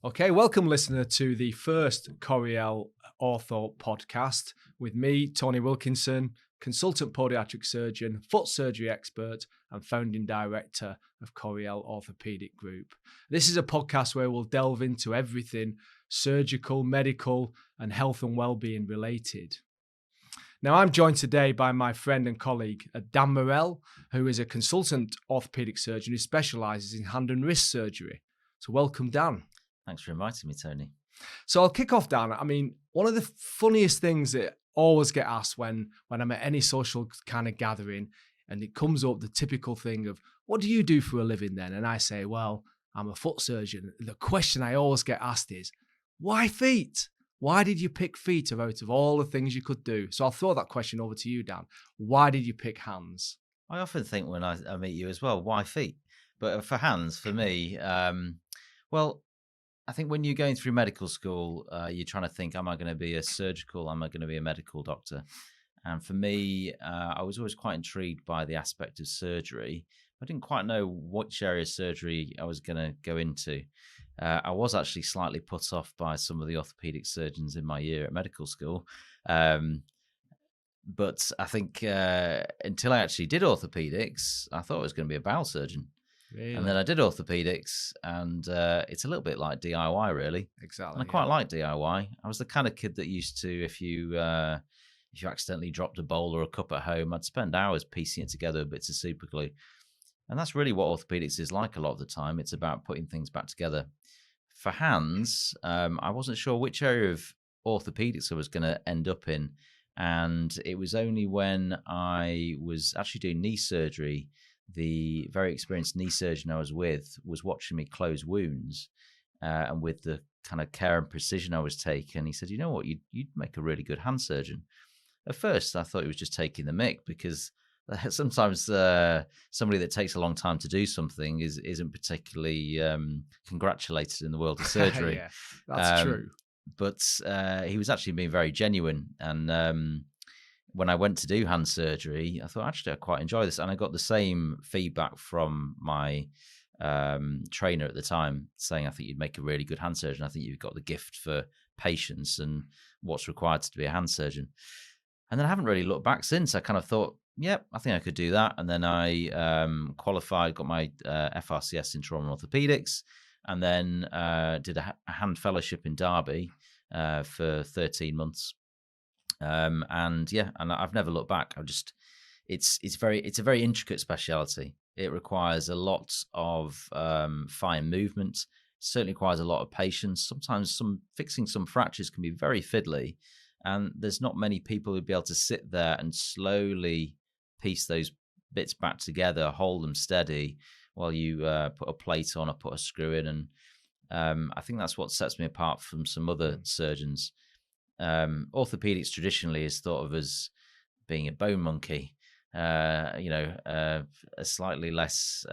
Okay, welcome listener to the first Coriel Ortho podcast with me, Tony Wilkinson, consultant podiatric surgeon, foot surgery expert, and founding director of Coriel Orthopaedic Group. This is a podcast where we'll delve into everything surgical, medical, and health and well-being related. Now, I'm joined today by my friend and colleague, Dan Morell, who is a consultant orthopaedic surgeon who specialises in hand and wrist surgery. So welcome, Dan. Thanks for inviting me, Tony. So I'll kick off, Dan. I mean, one of the funniest things that always get asked when I'm at any social kind of gathering, and it comes up the typical thing of, what do you do for a living then? And I say, well, I'm a foot surgeon. The question I always get asked is, why feet? Why did you pick feet out of all the things you could do? So I'll throw that question over to you, Dan. Why did you pick hands? I often think when I meet you as well, why feet? But for hands, for me, well, I think when you're going through medical school, you're trying to think, am I going to be a surgical? Am I going to be a medical doctor? And for me, I was always quite intrigued by the aspect of surgery. I didn't quite know which area of surgery I was going to go into. I was actually slightly put off by some of the orthopaedic surgeons in my year at medical school. But I think until I actually did orthopaedics, I thought I was going to be a bowel surgeon. Really? And then I did orthopaedics, and it's a little bit like DIY, really. Exactly. And I quite like DIY. I was the kind of kid that used to, if you accidentally dropped a bowl or a cup at home, I'd spend hours piecing it together with bits of super glue. And that's really what orthopaedics is like a lot of the time. It's about putting things back together. For hands, I wasn't sure which area of orthopaedics I was going to end up in. And it was only when I was actually doing knee surgery, the very experienced knee surgeon I was with was watching me close wounds, and with the kind of care and precision I was taking, he said, you know what, you'd make a really good hand surgeon. At first, I thought he was just taking the mick, because sometimes somebody that takes a long time to do something isn't particularly congratulated in the world of surgery. Yeah, that's true. But he was actually being very genuine, and when I went to do hand surgery, I thought, actually, I quite enjoy this. And I got the same feedback from my trainer at the time, saying, I think you'd make a really good hand surgeon. I think you've got the gift for patience and what's required to be a hand surgeon. And then I haven't really looked back since. I kind of thought, yep, I think I could do that. And then I qualified, got my FRCS in trauma and orthopaedics, and then did a hand fellowship in Derby for 13 months. And I've never looked back. It's a very intricate speciality. It requires a lot of fine movement. Certainly requires a lot of patience. Sometimes fixing some fractures can be very fiddly, and there's not many people who'd be able to sit there and slowly piece those bits back together, hold them steady while you put a plate on or put a screw in. And I think that's what sets me apart from some other surgeons. Orthopedics traditionally is thought of as being a bone monkey, a slightly less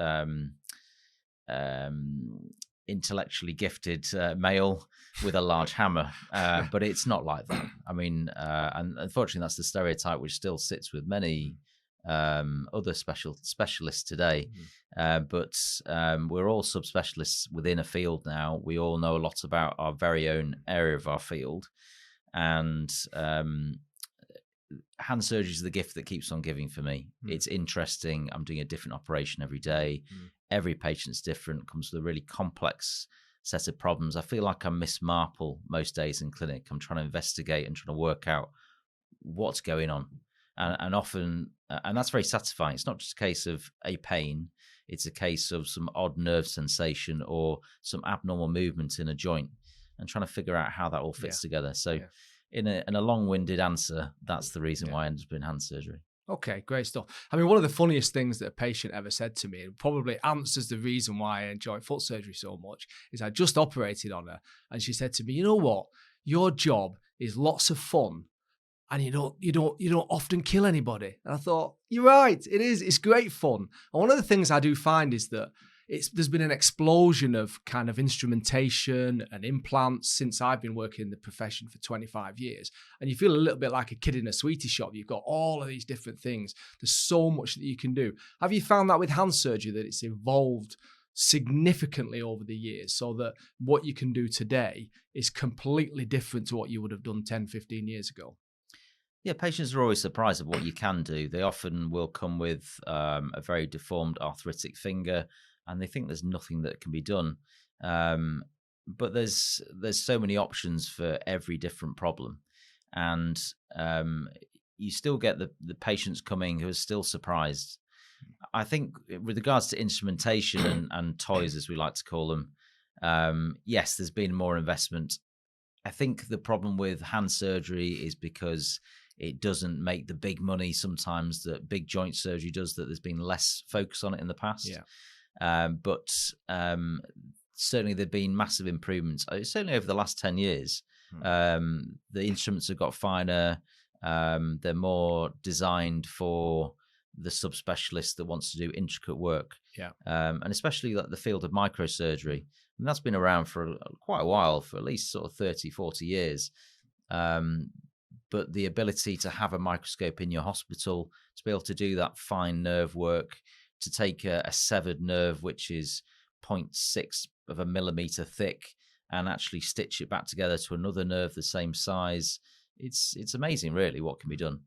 intellectually gifted male with a large hammer, but it's not like that. I mean, and unfortunately, that's the stereotype which still sits with many other specialists today. But we're all subspecialists within a field now. We all know a lot about our very own area of our field. And hand surgery is the gift that keeps on giving for me. It's interesting. I'm doing a different operation every day. Every patient's different, comes with a really complex set of problems. I feel like I'm Miss Marple most days in clinic. I'm trying to investigate and trying to work out what's going on. And often, and that's very satisfying. It's not just a case of a pain. It's a case of some odd nerve sensation or some abnormal movement in a joint, and trying to figure out how that all fits together. So in a long-winded answer, that's the reason why I ended up in hand surgery. Okay, great stuff. I mean, one of the funniest things that a patient ever said to me, and probably answers the reason why I enjoy foot surgery so much, is I just operated on her, and she said to me, you know what? Your job is lots of fun, and you don't often kill anybody. And I thought, you're right, it is. It's great fun. And one of the things I do find is that there's been an explosion of kind of instrumentation and implants since I've been working in the profession for 25 years. And you feel a little bit like a kid in a sweetie shop. You've got all of these different things. There's so much that you can do. Have you found that with hand surgery, that it's evolved significantly over the years, so that what you can do today is completely different to what you would have done 10, 15 years ago? Yeah, patients are always surprised at what you can do. They often will come with a very deformed arthritic finger, and they think there's nothing that can be done. But there's so many options for every different problem, and you still get the patients coming who are still surprised. I think with regards to instrumentation and toys, as we like to call them, yes, there's been more investment. I think the problem with hand surgery is because it doesn't make the big money sometimes that big joint surgery does, that there's been less focus on it in the past. But certainly there have been massive improvements. Certainly over the last 10 years, the instruments have got finer. They're more designed for the subspecialist that wants to do intricate work. And especially like the field of microsurgery. And that's been around for quite a while, for at least sort of 30, 40 years. But the ability to have a microscope in your hospital, to be able to do that fine nerve work, to take a severed nerve, which is 0.6 of a millimeter thick, and actually stitch it back together to another nerve the same size. It's amazing, really, what can be done.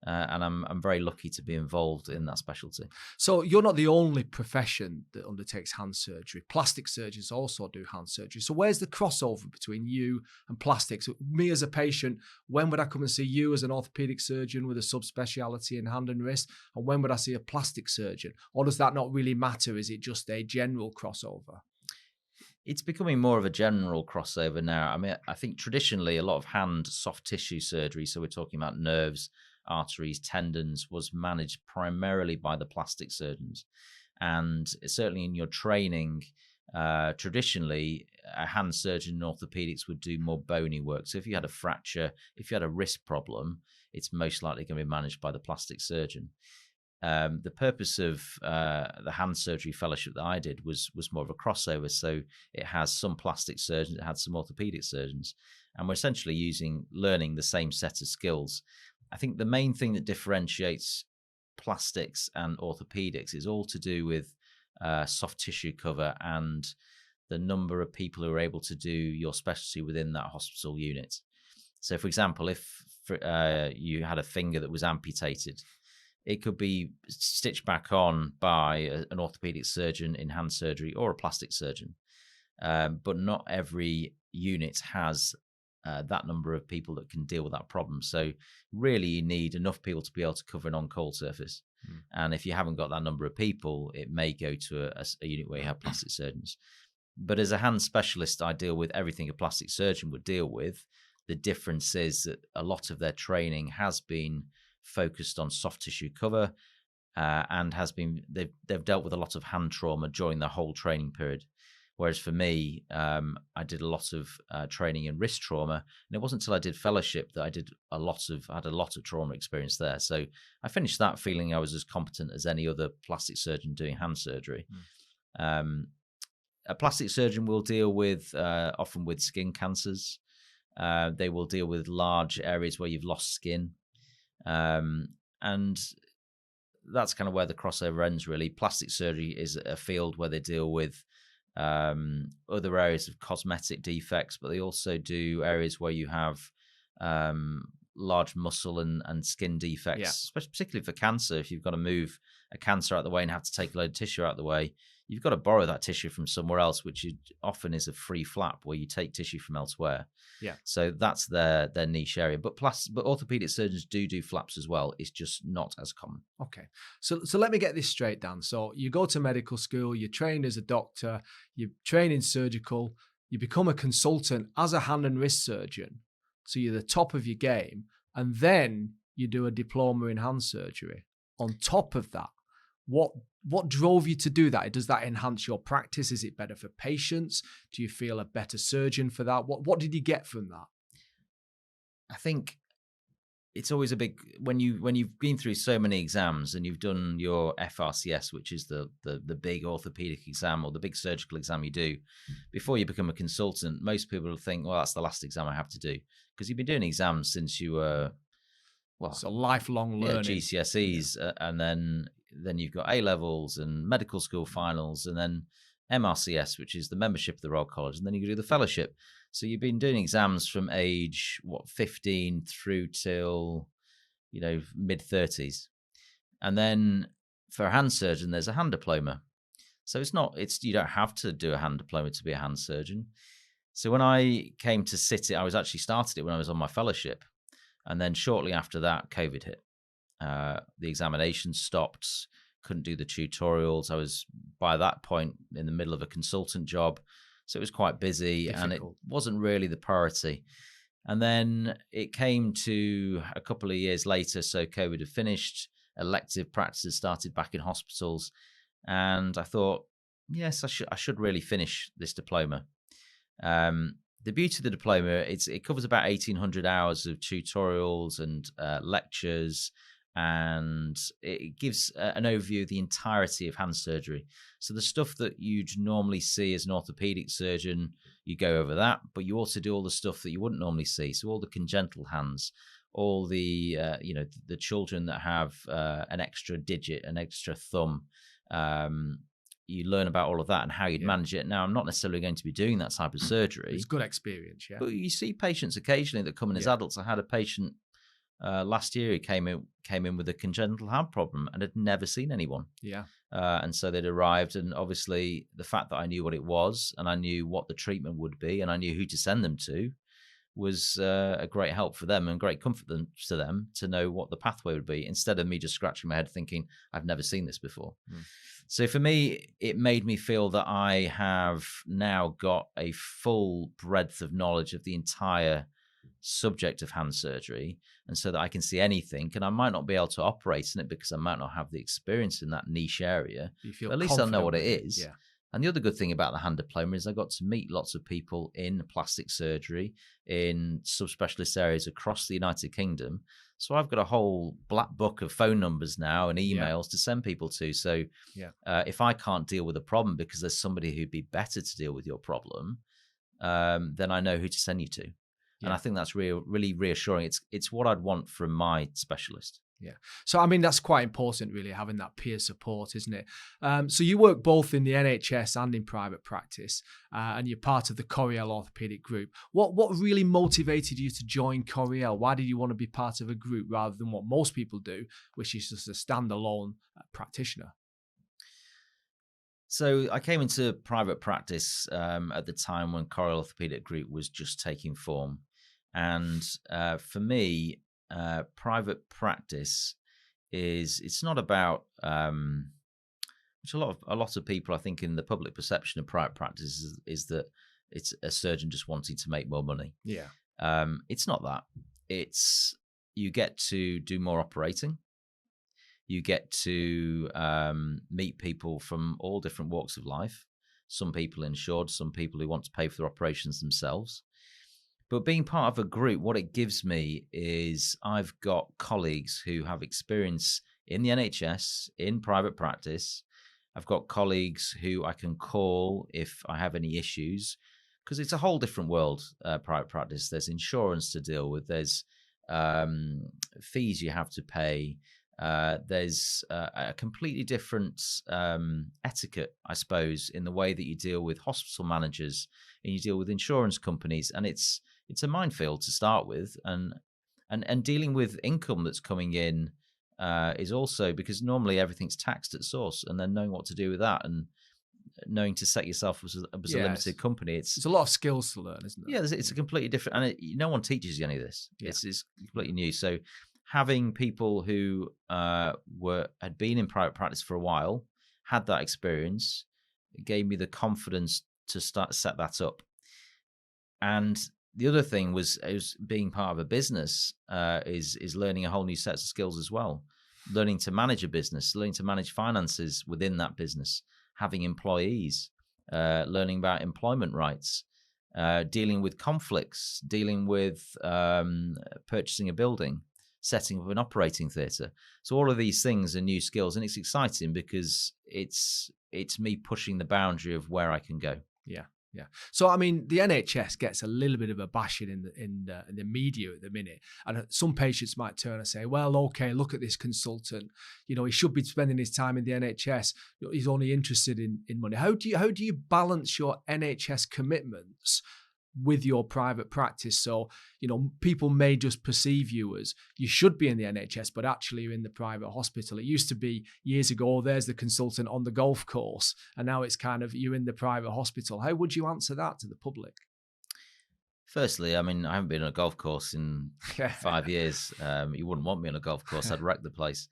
And I'm very lucky to be involved in that specialty. So you're not the only profession that undertakes hand surgery. Plastic surgeons also do hand surgery. So where's the crossover between you and plastics? Me as a patient, when would I come and see you as an orthopaedic surgeon with a subspeciality in hand and wrist? And when would I see a plastic surgeon? Or does that not really matter? Is it just a general crossover? It's becoming more of a general crossover now. I mean, I think traditionally a lot of hand soft tissue surgery, so we're talking about nerves, arteries, tendons, was managed primarily by the plastic surgeons. And certainly in your training, traditionally, a hand surgeon in orthopedics would do more bony work. So if you had a fracture, if you had a wrist problem, it's most likely going to be managed by the plastic surgeon. The purpose of the hand surgery fellowship that I did was more of a crossover. So it has some plastic surgeons, it had some orthopedic surgeons, and we're essentially learning the same set of skills. I think the main thing that differentiates plastics and orthopedics is all to do with soft tissue cover and the number of people who are able to do your specialty within that hospital unit. So, for example, if you had a finger that was amputated, it could be stitched back on by an orthopedic surgeon in hand surgery or a plastic surgeon. But not every unit has that number of people that can deal with that problem. So really you need enough people to be able to cover an on-call surface. And if you haven't got that number of people, it may go to a unit where you have plastic surgeons. But as a hand specialist, I deal with everything a plastic surgeon would deal with. The difference is that a lot of their training has been focused on soft tissue cover and they've dealt with a lot of hand trauma during the whole training period. Whereas for me, I did a lot of training in wrist trauma, and it wasn't until I did fellowship that I had a lot of trauma experience there. So I finished that feeling I was as competent as any other plastic surgeon doing hand surgery. A plastic surgeon will deal with often with skin cancers. They will deal with large areas where you've lost skin, and that's kind of where the crossover ends. Really, plastic surgery is a field where they deal with other areas of cosmetic defects, but they also do areas where you have large muscle and skin defects, particularly for cancer. If you've got to move a cancer out of the way and have to take a load of tissue out of the way, you've got to borrow that tissue from somewhere else, which often is a free flap where you take tissue from elsewhere. So that's their niche area. But orthopedic surgeons do flaps as well. It's just not as common. Okay. So let me get this straight, Dan. So you go to medical school, you're trained as a doctor, you train in surgical, you become a consultant as a hand and wrist surgeon. So you're the top of your game. And then you do a diploma in hand surgery. On top of that, what drove you to do that? Does that enhance your practice? Is it better for patients? Do you feel a better surgeon for that? What did you get from that? I think it's always a big, when you've been through so many exams and you've done your FRCS, which is the big orthopedic exam or the big surgical exam you do before you become a consultant, most people will think, well, that's the last exam I have to do, because you've been doing exams since you were, it's a lifelong learning. GCSEs, and then you've got A levels and medical school finals, and then MRCS, which is the membership of the Royal College, and then you do the fellowship. So you've been doing exams from age 15 through till mid-30s, and then for a hand surgeon there's a hand diploma. So you don't have to do a hand diploma to be a hand surgeon. So when I came to sit it, I was actually started it when I was on my fellowship, and then shortly after that COVID hit. The examinations stopped, couldn't do the tutorials. I was by that point in the middle of a consultant job, so it was quite busy. Difficult. And it wasn't really the priority. And then it came to a couple of years later, so COVID had finished, elective practices started back in hospitals, and I thought, yes, I should really finish this diploma. The beauty of the diploma, it covers about 1,800 hours of tutorials and lectures, and it gives an overview of the entirety of hand surgery. So the stuff that you'd normally see as an orthopedic surgeon, you go over that, but you also do all the stuff that you wouldn't normally see. So all the congenital hands, all the the children that have an extra digit, an extra thumb. You learn about all of that and how you'd manage it. Now, I'm not necessarily going to be doing that type of surgery. It's good experience, yeah. But you see patients occasionally that come in as adults. I had a patient last year who came in with a congenital hand problem and had never seen anyone. Yeah. And so they'd arrived, and obviously the fact that I knew what it was and I knew what the treatment would be and I knew who to send them to was a great help for them and great comfort to them to know what the pathway would be, instead of me just scratching my head thinking, I've never seen this before. So for me, it made me feel that I have now got a full breadth of knowledge of the entire subject of hand surgery, and so that I can see anything, and I might not be able to operate in it because I might not have the experience in that niche area, but at least I'll know what it is. Yeah. And the other good thing about the hand diploma is I got to meet lots of people in plastic surgery, in subspecialist areas across the United Kingdom. So I've got a whole black book of phone numbers now and emails to send people to. So if I can't deal with a problem because there's somebody who'd be better to deal with your problem, then I know who to send you to. And I think that's really reassuring. It's what I'd want from my specialist. Yeah. So, I mean, that's quite important, really, having that peer support, isn't it? So you work both in the NHS and in private practice, and you're part of the Coriel Orthopaedic Group. What really motivated you to join Coriel? Why did you want to be part of a group rather than what most people do, which is just a standalone practitioner? So I came into private practice at the time when Coriel Orthopaedic Group was just taking form. And for me, private practice it's not about which a lot of people, I think, in the public perception of private practice is that it's a surgeon just wanting to make more money. Yeah. It's not that. It's you get to do more operating. You get to meet people from all different walks of life. Some people insured, some people who want to pay for their operations themselves. But being part of a group, what it gives me is I've got colleagues who have experience in the NHS, in private practice. I've got colleagues who I can call if I have any issues, because it's a whole different world, private practice. There's insurance to deal with. There's fees you have to pay. There's a completely different etiquette, I suppose, in the way that you deal with hospital managers and you deal with insurance companies. And it's a minefield to start with, and dealing with income that's coming in is also, because normally everything's taxed at source, and then knowing what to do with that and knowing to set yourself as a limited company. It's a lot of skills to learn, isn't it? Yeah, it's a completely different, and no one teaches you any of this. Yeah. It's completely new. So having people who had been in private practice for a while, had that experience, it gave me the confidence to set that up. And the other thing was being part of a business is learning a whole new set of skills as well. Learning to manage a business, learning to manage finances within that business, having employees, learning about employment rights, dealing with conflicts, dealing with purchasing a building, setting up an operating theatre. So all of these things are new skills, and it's exciting because it's me pushing the boundary of where I can go. Yeah. Yeah. So I mean, the NHS gets a little bit of a bashing in the media at the minute, and some patients might turn and say, "Well, okay, look at this consultant. You know, he should be spending his time in the NHS. He's only interested in money." How do you balance your NHS commitments with your private practice? So, you know, people may just perceive you as you should be in the NHS, but actually you're in the private hospital. It used to be years ago, oh, there's the consultant on the golf course, and now it's kind of you're in the private hospital. How would you answer that to the public? Firstly, I mean, I haven't been on a golf course in 5 years. You wouldn't want me on a golf course. I'd wreck the place.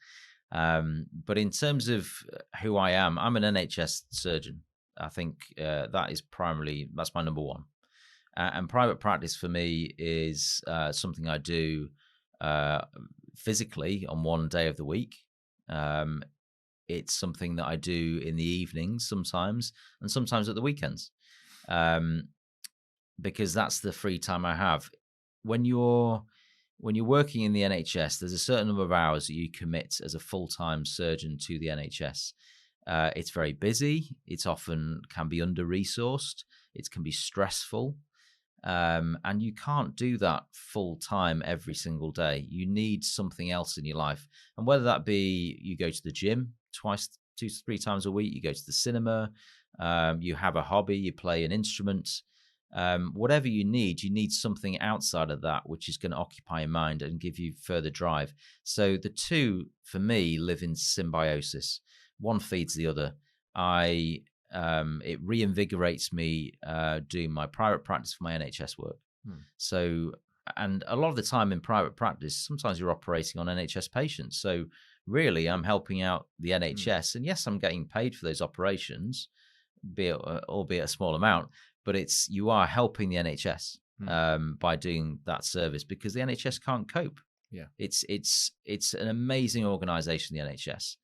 But in terms of who I am, I'm an NHS surgeon. I think that's my number one. And private practice for me is something I do physically on one day of the week. It's something that I do in the evenings sometimes, and sometimes at the weekends, because that's the free time I have. When you're working in the NHS, there's a certain number of hours that you commit as a full-time surgeon to the NHS. It's very busy. It's often can be under-resourced. It can be stressful. And you can't do that full time every single day. You need something else in your life. And whether that be you go to the gym 2 to 3 times a week, you go to the cinema, you have a hobby, you play an instrument, whatever you need something outside of that, which is going to occupy your mind and give you further drive. So the two, for me, live in symbiosis. One feeds the other. It reinvigorates me doing my private practice for my NHS work. So, and a lot of the time in private practice, sometimes you're operating on NHS patients. So really, I'm helping out the NHS. And yes, I'm getting paid for those operations, albeit a small amount, but you are helping the NHS by doing that service, because the NHS can't cope. Yeah, it's an amazing organisation, the NHS.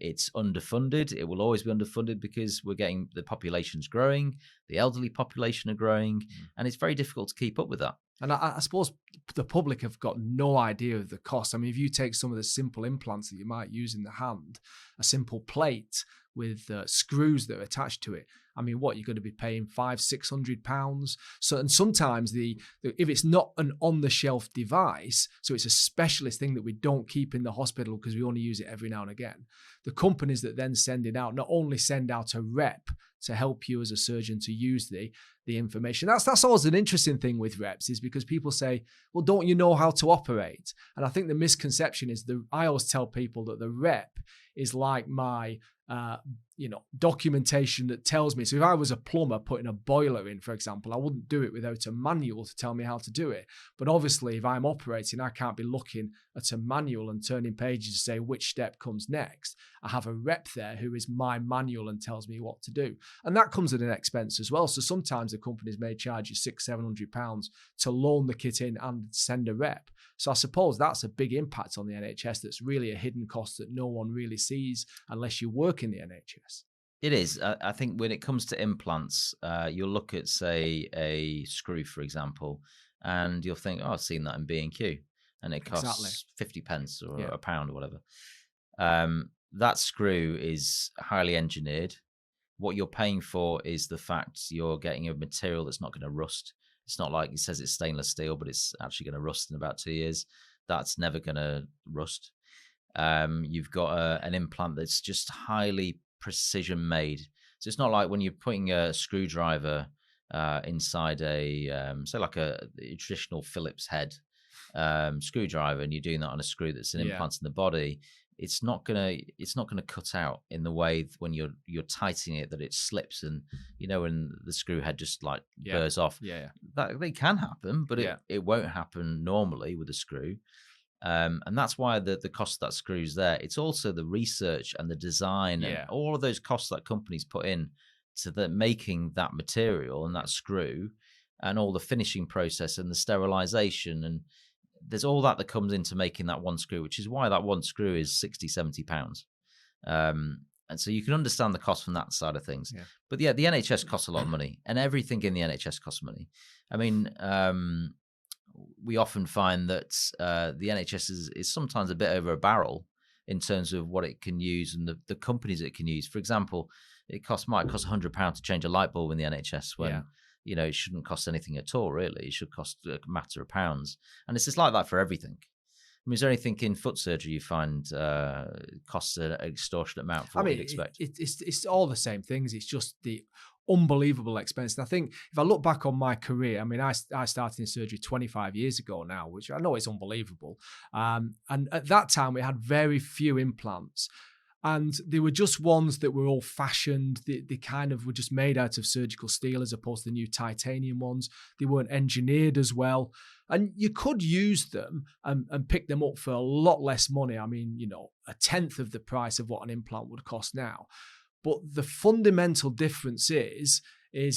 It's underfunded. It will always be underfunded because the population's growing, the elderly population are growing, and it's very difficult to keep up with that. And I suppose the public have got no idea of the cost. I mean, if you take some of the simple implants that you might use in the hand, a simple plate with screws that are attached to it, I mean, what you're going to be paying £500-600. So, and sometimes if it's not an on-the-shelf device, so it's a specialist thing that we don't keep in the hospital because we only use it every now and again, the companies that then send it out not only send out a rep to help you as a surgeon to use the information. That's always an interesting thing with reps, is because people say, well, don't you know how to operate? And I think the misconception is I always tell people that the rep is like my documentation that tells me. So if I was a plumber putting a boiler in, for example, I wouldn't do it without a manual to tell me how to do it. But obviously, if I'm operating, I can't be looking at a manual and turning pages to say which step comes next. I have a rep there who is my manual and tells me what to do. And that comes at an expense as well. So sometimes the companies may charge you £600-700 to loan the kit in and send a rep. So I suppose that's a big impact on the NHS. That's really a hidden cost that no one really sees unless you work in the NHS. It is. I think when it comes to implants, you'll look at, say, a screw, for example, and you'll think, oh, I've seen that in B&Q, and it costs 50 pence or a pound or whatever. That screw is highly engineered. What you're paying for is the fact you're getting a material that's not going to rust. It's not like it says it's stainless steel, but it's actually going to rust in about 2 years. That's never going to rust. You've got an implant that's just highly precision made. So it's not like when you're putting a screwdriver inside say like a traditional Phillips head screwdriver, and you're doing that on a screw that's an implant in the body. It's not gonna cut out in the way when you're tightening it that it slips, and when the screw head just like burrs off. That they can happen, but it won't happen normally with a screw. And that's why the cost of that screw is there. It's also the research and the design and all of those costs that companies put in to making that material and that screw, and all the finishing process and the sterilization, and there's all that comes into making that one screw, which is why that one screw is £60-70. And so you can understand the cost from that side of things. But the NHS costs a lot of money, and everything in the NHS costs money. I mean, we often find that the NHS is sometimes a bit over a barrel in terms of what it can use and the companies it can use. For example, might cost £100 to change a light bulb in the NHS when Yeah. it shouldn't cost anything at all. Really, it should cost a matter of pounds, and it's just like that for everything. I mean, is there anything in foot surgery you find costs an extortionate amount for what you'd expect? It's all the same things. It's just the unbelievable expense. And I think if I look back on my career, I mean, I started in surgery 25 years ago now, which I know is unbelievable. And at that time, we had very few implants. And they were just ones that were old-fashioned. They kind of were just made out of surgical steel as opposed to the new titanium ones. They weren't engineered as well. And you could use them and pick them up for a lot less money. I mean, a tenth of the price of what an implant would cost now. But the fundamental difference is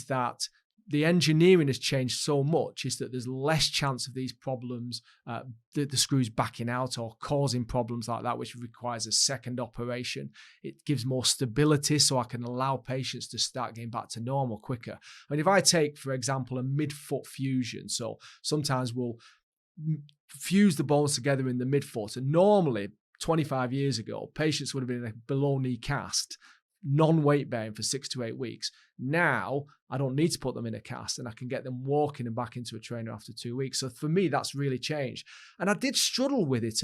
that the engineering has changed so much is that there's less chance of these problems, the screws backing out or causing problems like that, which requires a second operation. It gives more stability so I can allow patients to start getting back to normal quicker. I mean, if I take, for example, a midfoot fusion, so sometimes we'll fuse the bones together in the midfoot, and normally 25 years ago, patients would have been in a below knee cast, non-weight bearing for 6 to 8 weeks. Now I don't need to put them in a cast and I can get them walking and back into a trainer after 2 weeks. So for me, that's really changed. And I did struggle with it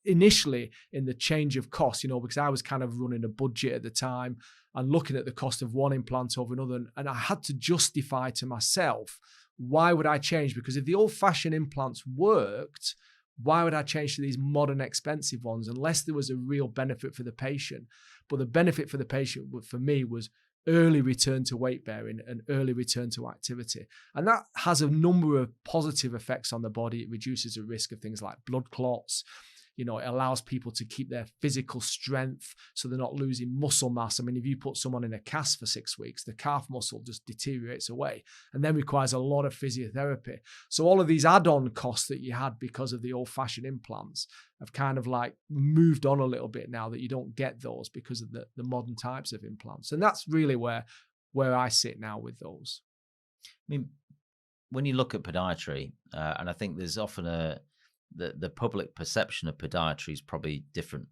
initially in the change of cost, because I was kind of running a budget at the time and looking at the cost of one implant over another. And I had to justify to myself, why would I change? Because if the old-fashioned implants worked, why would I change to these modern expensive ones unless there was a real benefit for the patient? But the benefit for the patient for me was early return to weight bearing and early return to activity. And that has a number of positive effects on the body. It reduces the risk of things like blood clots. It allows people to keep their physical strength so they're not losing muscle mass. I mean, if you put someone in a cast for 6 weeks, the calf muscle just deteriorates away and then requires a lot of physiotherapy. So all of these add-on costs that you had because of the old-fashioned implants have kind of like moved on a little bit now that you don't get those because of the modern types of implants. And that's really where I sit now with those. I mean, when you look at podiatry, and I think there's often the public perception of podiatry is probably different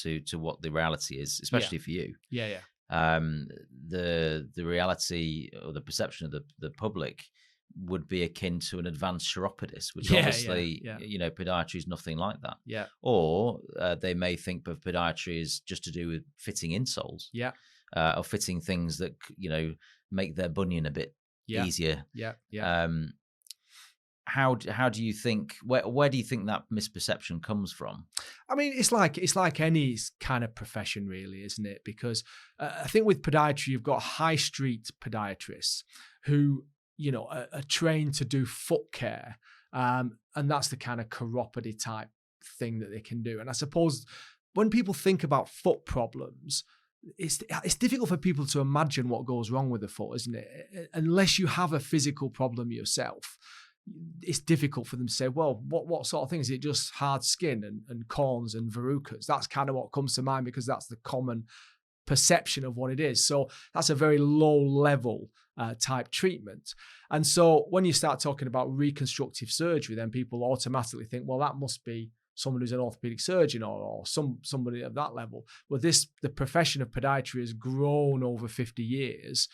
to what the reality is, especially for you. Yeah. The reality or the perception of the public would be akin to an advanced chiropodist, which obviously, podiatry is nothing like that. Yeah. Or they may think of podiatry as just to do with fitting insoles. Yeah. Or fitting things that, make their bunion a bit easier. Yeah. How do you think, where do you think that misperception comes from? I mean, it's like any kind of profession really, isn't it? Because I think with podiatry, you've got high street podiatrists who, are trained to do foot care. And that's the kind of chiropody type thing that they can do. And I suppose when people think about foot problems, it's difficult for people to imagine what goes wrong with the foot, isn't it? Unless you have a physical problem yourself. It's difficult for them to say, well, what sort of thing? Is it just hard skin and corns and verrucas? That's kind of what comes to mind because that's the common perception of what it is. So that's a very low level type treatment. And so when you start talking about reconstructive surgery, then people automatically think, well, that must be someone who's an orthopedic surgeon or somebody at that level. Well, the profession of podiatry has grown over 50 years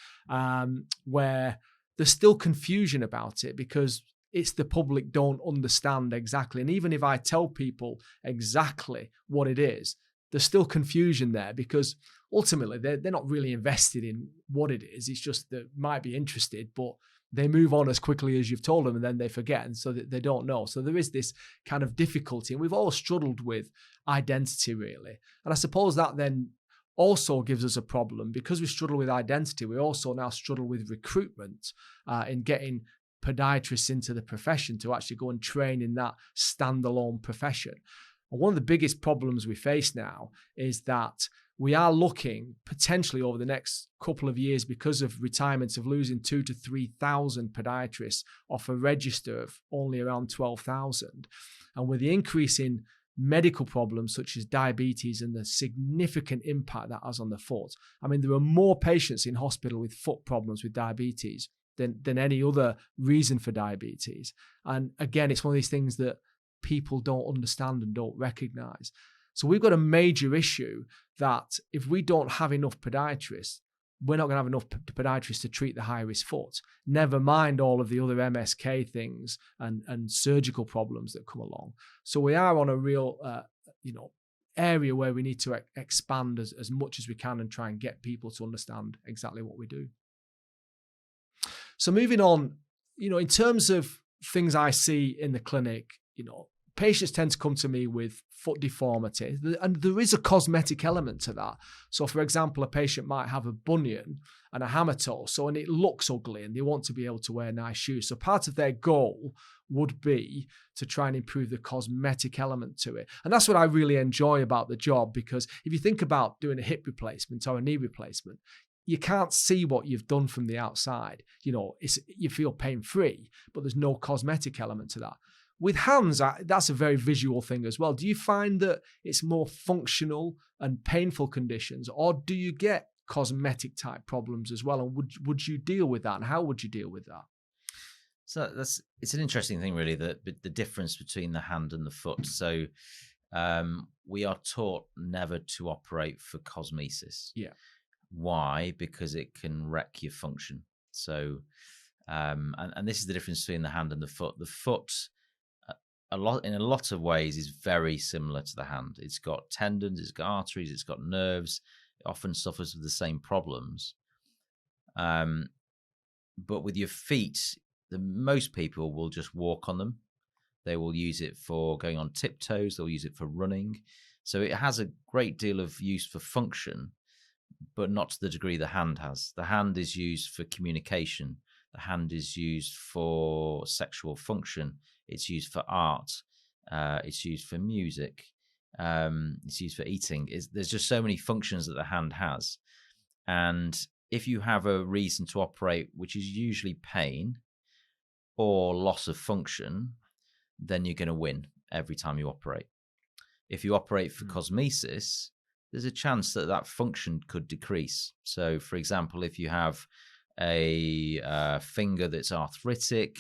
where there's still confusion about it because it's the public don't understand exactly. And even if I tell people exactly what it is, there's still confusion there because ultimately they're not really invested in what it is. It's just that might be interested, but they move on as quickly as you've told them and then they forget. And so they don't know. So there is this kind of difficulty. And we've all struggled with identity really. And I suppose that then also gives us a problem because we struggle with identity. We also now struggle with recruitment in getting podiatrists into the profession to actually go and train in that standalone profession. And one of the biggest problems we face now is that we are looking potentially over the next couple of years because of retirements of losing 2,000 to 3,000 podiatrists off a register of only around 12,000. And with the increase in medical problems such as diabetes and the significant impact that has on the foot. I mean, there are more patients in hospital with foot problems with diabetes than any other reason for diabetes. And again, it's one of these things that people don't understand and don't recognize. So we've got a major issue that if we don't have enough podiatrists, we're not going to have enough podiatrists to treat the high-risk foot. Never mind all of the other MSK things and surgical problems that come along. So we are on a real, area where we need to expand as much as we can and try and get people to understand exactly what we do. So moving on, in terms of things I see in the clinic, patients tend to come to me with foot deformity, and there is a cosmetic element to that. So, for example, a patient might have a bunion and a hammer toe, and it looks ugly, and they want to be able to wear nice shoes. So part of their goal would be to try and improve the cosmetic element to it. And that's what I really enjoy about the job, because if you think about doing a hip replacement or a knee replacement, you can't see what you've done from the outside. You feel pain-free, but there's no cosmetic element to that. With hands, that's a very visual thing as well. Do you find that it's more functional and painful conditions, or do you get cosmetic type problems as well? And would you deal with that? And how would you deal with that? So it's an interesting thing, really, the difference between the hand and the foot. So we are taught never to operate for cosmesis. Yeah. Why? Because it can wreck your function. So, and this is the difference between the hand and the foot. The foot, in a lot of ways, is very similar to the hand. It's got tendons, it's got arteries, it's got nerves. It often suffers with the same problems. But with your feet, most people will just walk on them. They will use it for going on tiptoes. They'll use it for running. So it has a great deal of use for function, but not to the degree the hand has. The hand is used for communication. The hand is used for sexual function. It's used for art. It's used for music. It's used for eating. There's just so many functions that the hand has. And if you have a reason to operate, which is usually pain or loss of function, then you're going to win every time you operate. If you operate for cosmesis, there's a chance that that function could decrease. So, for example, if you have a finger that's arthritic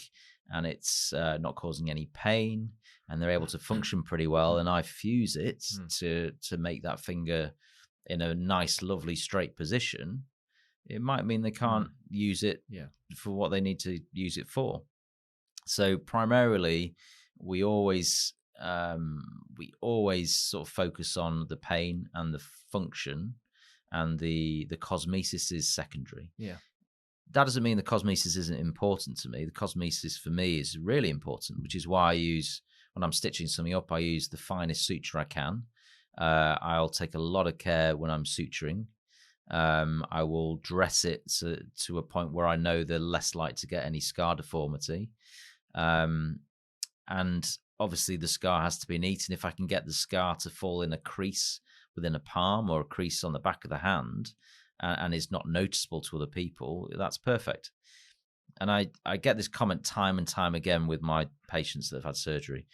and it's not causing any pain, and they're able to function pretty well, and I fuse it to make that finger in a nice, lovely, straight position, it might mean they can't use it for what they need to use it for. So primarily, we always sort of focus on the pain and the function, and the cosmesis is secondary. Yeah. That doesn't mean the cosmesis isn't important to me. The cosmesis for me is really important, which is why I use, when I'm stitching something up, I use the finest suture I can. I'll take a lot of care when I'm suturing. I will dress it to a point where I know they're less likely to get any scar deformity. And obviously the scar has to be neat. And if I can get the scar to fall in a crease within a palm or a crease on the back of the hand, and is not noticeable to other people, that's perfect. And I get this comment time and time again with my patients that have had surgery,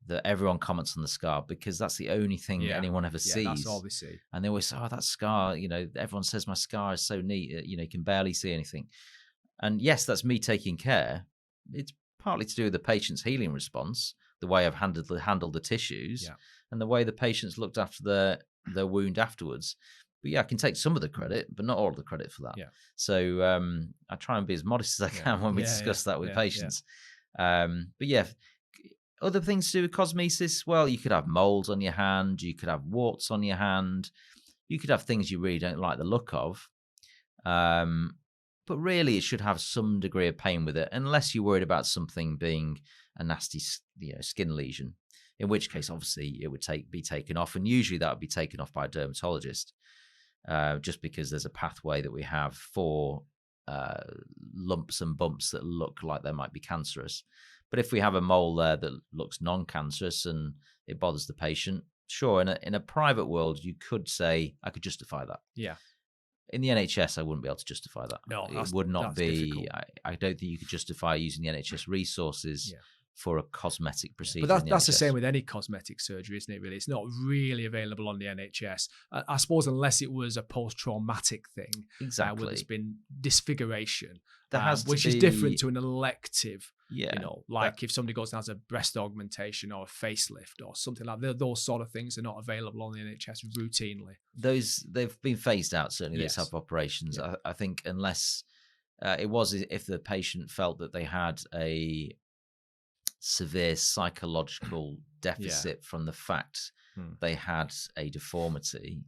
that everyone comments on the scar because that's the only thing anyone ever sees. That's all they see. And they always say, oh, that scar, everyone says my scar is so neat, you can barely see anything. And yes, that's me taking care. It's partly to do with the patient's healing response, the way I've handled the tissues, and the way the patient's looked after their wound afterwards. But I can take some of the credit, but not all of the credit for that. Yeah. So I try and be as modest as I can when we discuss that with patients. But other things to do with cosmesis, well, you could have moles on your hand, you could have warts on your hand, you could have things you really don't like the look of. But really, it should have some degree of pain with it, unless you're worried about something being a nasty skin lesion, in which case, obviously, it would be taken off. And usually that would be taken off by a dermatologist. Just because there's a pathway that we have for lumps and bumps that look like they might be cancerous. But if we have a mole there that looks non-cancerous and it bothers the patient, sure, in a private world, you could say, I could justify that. Yeah. In the NHS, I wouldn't be able to justify that. No, it would not be. I don't think you could justify using the NHS resources for a cosmetic procedure. But in the that's the NHS. same with any cosmetic surgery, isn't it, really? It's not really available on the NHS. I suppose unless it was a post-traumatic thing. Exactly. Where there's been disfiguration, There has to which is be- different to an elective, Yeah. like if somebody goes down to a breast augmentation or a facelift or something like that. Those sort of things are not available on the NHS routinely. They've been phased out, certainly, Yes. those type of operations. Yeah. I think unless it was if the patient felt that they had a severe psychological deficit from the fact they had a deformity,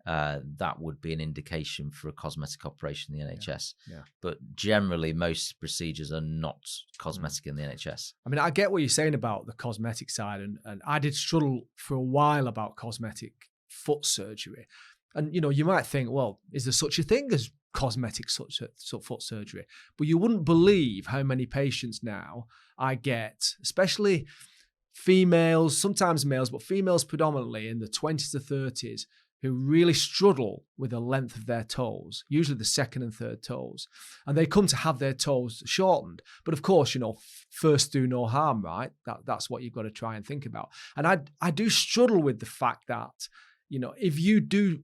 that would be an indication for a cosmetic operation in the NHS. Yeah. But generally, most procedures are not cosmetic in the NHS. I mean, I get what you're saying about the cosmetic side, and I did struggle for a while about cosmetic foot surgery. And, you might think, well, is there such a thing as cosmetic foot surgery? But you wouldn't believe how many patients now I get, especially females, sometimes males, but females predominantly in the 20s to 30s, who really struggle with the length of their toes, usually the second and third toes. And they come to have their toes shortened. But of course, first do no harm, right? That's what you've got to try and think about. And I do struggle with the fact that, if you do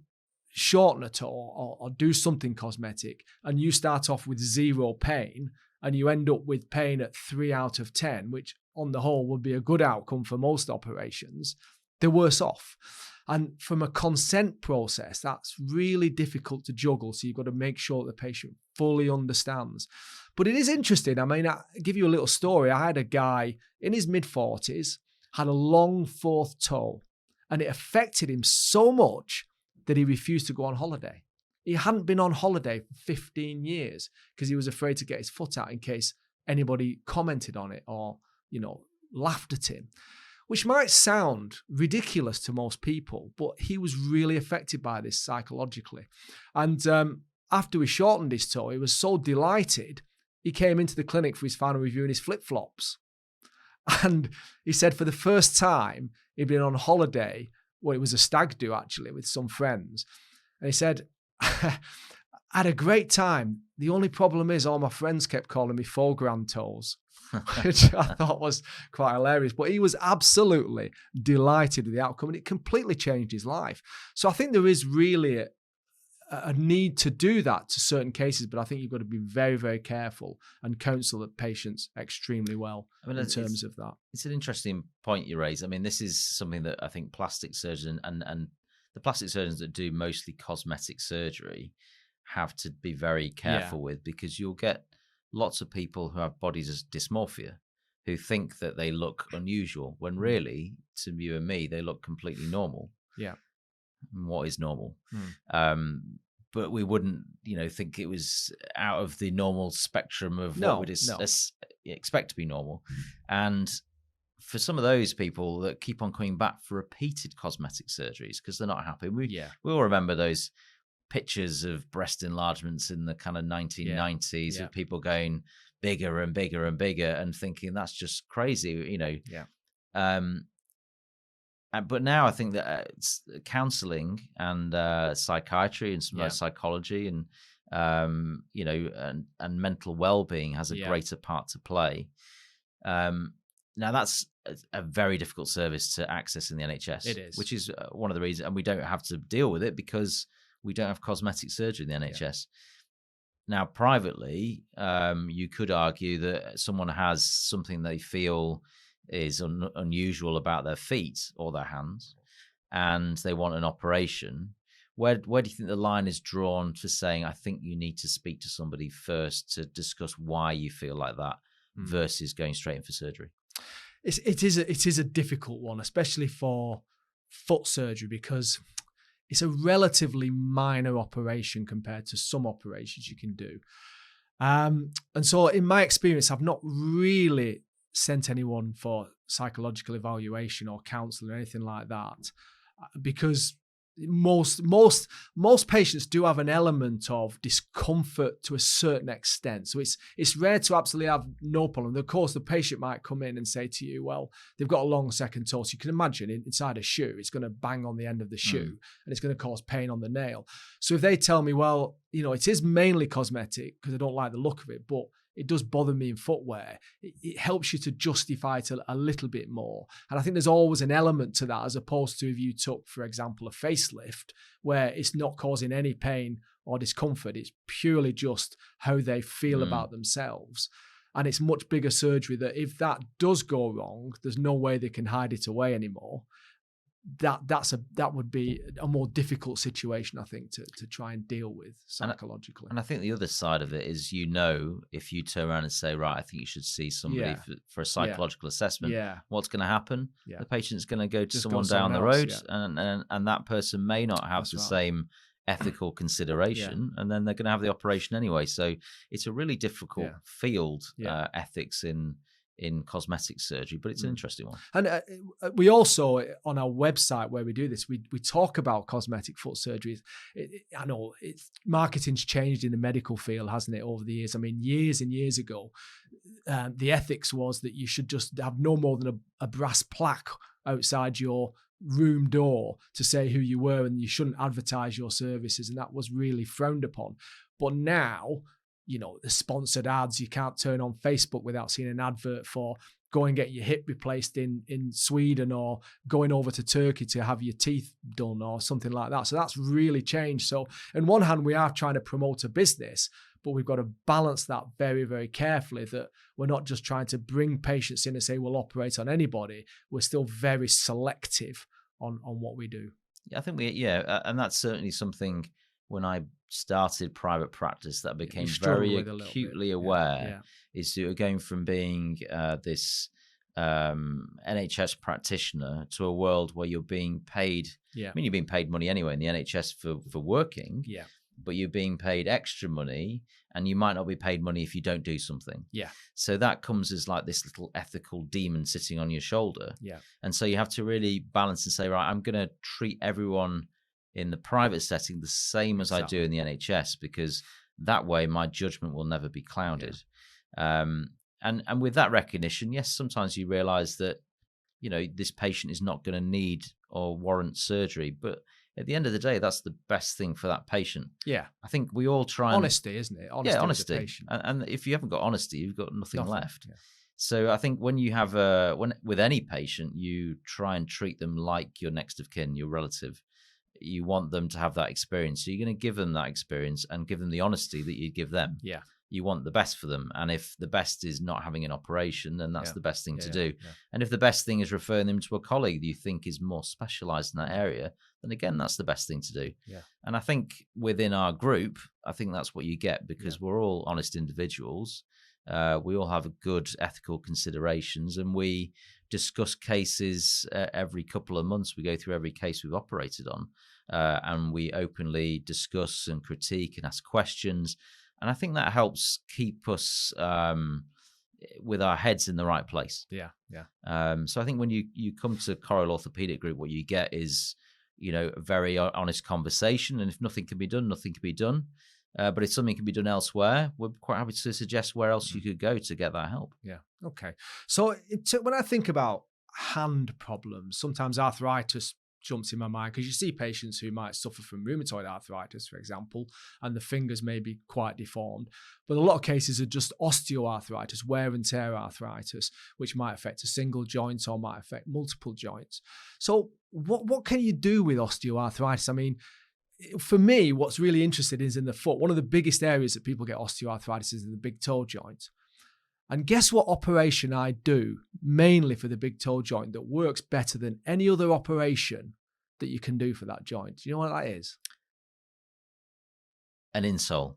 shorten a toe or do something cosmetic and you start off with 0 pain and you end up with pain at 3 out of 10, which on the whole would be a good outcome for most operations, they're worse off. And from a consent process, that's really difficult to juggle. So you've got to make sure that the patient fully understands. But it is interesting. I mean, I'll give you a little story. I had a guy in his mid-40s, had a long 4th toe, and it affected him so much that he refused to go on holiday. He hadn't been on holiday for 15 years because he was afraid to get his foot out in case anybody commented on it or, laughed at him, which might sound ridiculous to most people, but he was really affected by this psychologically. And after he shortened his toe, he was so delighted, he came into the clinic for his final review in his flip-flops. And he said for the first time, he'd been on holiday. Well, it was a stag do, actually, with some friends. And he said, I had a great time. The only problem is all my friends kept calling me foreground toes, which I thought was quite hilarious. But he was absolutely delighted with the outcome, and it completely changed his life. So I think there is really a need to do that to certain cases, but I think you've got to be very, very careful and counsel the patients extremely well in terms of that. It's an interesting point you raise. I mean, this is something that I think plastic surgeons and the plastic surgeons that do mostly cosmetic surgery have to be very careful with, because you'll get lots of people who have body dysmorphia who think that they look unusual when really, to you and me, they look completely normal. Yeah. What is normal? But we wouldn't, think it was out of the normal spectrum of what we'd expect to be normal. And for some of those people that keep on coming back for repeated cosmetic surgeries because they're not happy, we all remember those pictures of breast enlargements in the kind of 1990s of people going bigger and bigger and bigger and thinking that's just crazy, but now I think that counselling and psychiatry and some psychology and and mental well-being has a greater part to play. Now that's a very difficult service to access in the NHS. It is, which is one of the reasons, and we don't have to deal with it because we don't have cosmetic surgery in the NHS. Now, privately, you could argue that someone has something they feel is unusual about their feet or their hands, and they want an operation. Where do you think the line is drawn for saying, I think you need to speak to somebody first to discuss why you feel like that versus going straight in for surgery? It is a difficult one, especially for foot surgery, because it's a relatively minor operation compared to some operations you can do. And so in my experience, I've not really sent anyone for psychological evaluation or counseling or anything like that, because most patients do have an element of discomfort to a certain extent. So it's rare to absolutely have no problem. Of course, the patient might come in and say to you, well, they've got a long second toe. So you can imagine inside a shoe, it's going to bang on the end of the shoe and it's going to cause pain on the nail. So if they tell me, well, it is mainly cosmetic because I don't like the look of it, but it does bother me in footwear, it helps you to justify it a little bit more. And I think there's always an element to that, as opposed to if you took, for example, a facelift, where it's not causing any pain or discomfort. It's purely just how they feel about themselves. And it's much bigger surgery that if that does go wrong, there's no way they can hide it away anymore. That would be a more difficult situation, I think, to try and deal with psychologically. And I think the other side of it is, if you turn around and say, right, I think you should see somebody for a psychological assessment, what's going to happen? The patient's going to go to someone down the road, and that person may not have the same ethical consideration, and then they're going to have the operation anyway. So it's a really difficult field, ethics in cosmetic surgery, but it's an interesting one. And we also, on our website where we do this, we talk about cosmetic foot surgery. I know marketing's changed in the medical field, hasn't it, over the years? I mean, years and years ago, the ethics was that you should just have no more than a brass plaque outside your room door to say who you were, and you shouldn't advertise your services, and that was really frowned upon. But now, the sponsored ads, you can't turn on Facebook without seeing an advert for go and get your hip replaced in Sweden, or going over to Turkey to have your teeth done, or something like that. So that's really changed. So on one hand, we are trying to promote a business, but we've got to balance that very, very carefully, that we're not just trying to bring patients in and say we'll operate on anybody. We're still very selective on what we do. I think and that's certainly something when I started private practice that I became very acutely aware, is that you're going from being this NHS practitioner to a world where you're being paid. I mean, you're being paid money anyway in the NHS for working, but you're being paid extra money, and you might not be paid money if you don't do something. So that comes as like this little ethical demon sitting on your shoulder. And so you have to really balance and say, right, I'm going to treat everyone in the private setting the same as I do in the NHS, because that way my judgment will never be clouded. And with that recognition, yes, sometimes you realize that, this patient is not going to need or warrant surgery, but at the end of the day, that's the best thing for that patient. I think we all try honesty, isn't it? Honesty. With the patient. And if you haven't got honesty, you've got nothing left. So I think when you have with any patient, you try and treat them like your next of kin, your relative. You want them to have that experience. So you're going to give them that experience and give them the honesty that you give them. You want the best for them. And if the best is not having an operation, then that's the best thing to do. And if the best thing is referring them to a colleague that you think is more specialized in that area, then again, that's the best thing to do. And I think within our group, I think that's what you get, because we're all honest individuals. We all have good ethical considerations, and we discuss cases every couple of months. We go through every case we've operated on, and we openly discuss and critique and ask questions. And I think that helps keep us with our heads in the right place. So I think when you come to Coriel Orthopaedic Group, what you get is, a very honest conversation. And if nothing can be done, nothing can be done. But if something can be done elsewhere, we're quite happy to suggest where else you could go to get that help. Okay. So when I think about hand problems, sometimes arthritis jumps in my mind, because you see patients who might suffer from rheumatoid arthritis, for example, and the fingers may be quite deformed. But a lot of cases are just osteoarthritis, wear and tear arthritis, which might affect a single joint or might affect multiple joints. So what can you do with osteoarthritis? I mean, for me, what's really interesting is in the foot. One of the biggest areas that people get osteoarthritis is in the big toe joint. And guess what operation I do mainly for the big toe joint that works better than any other operation that you can do for that joint? Do you know what that is? An insole.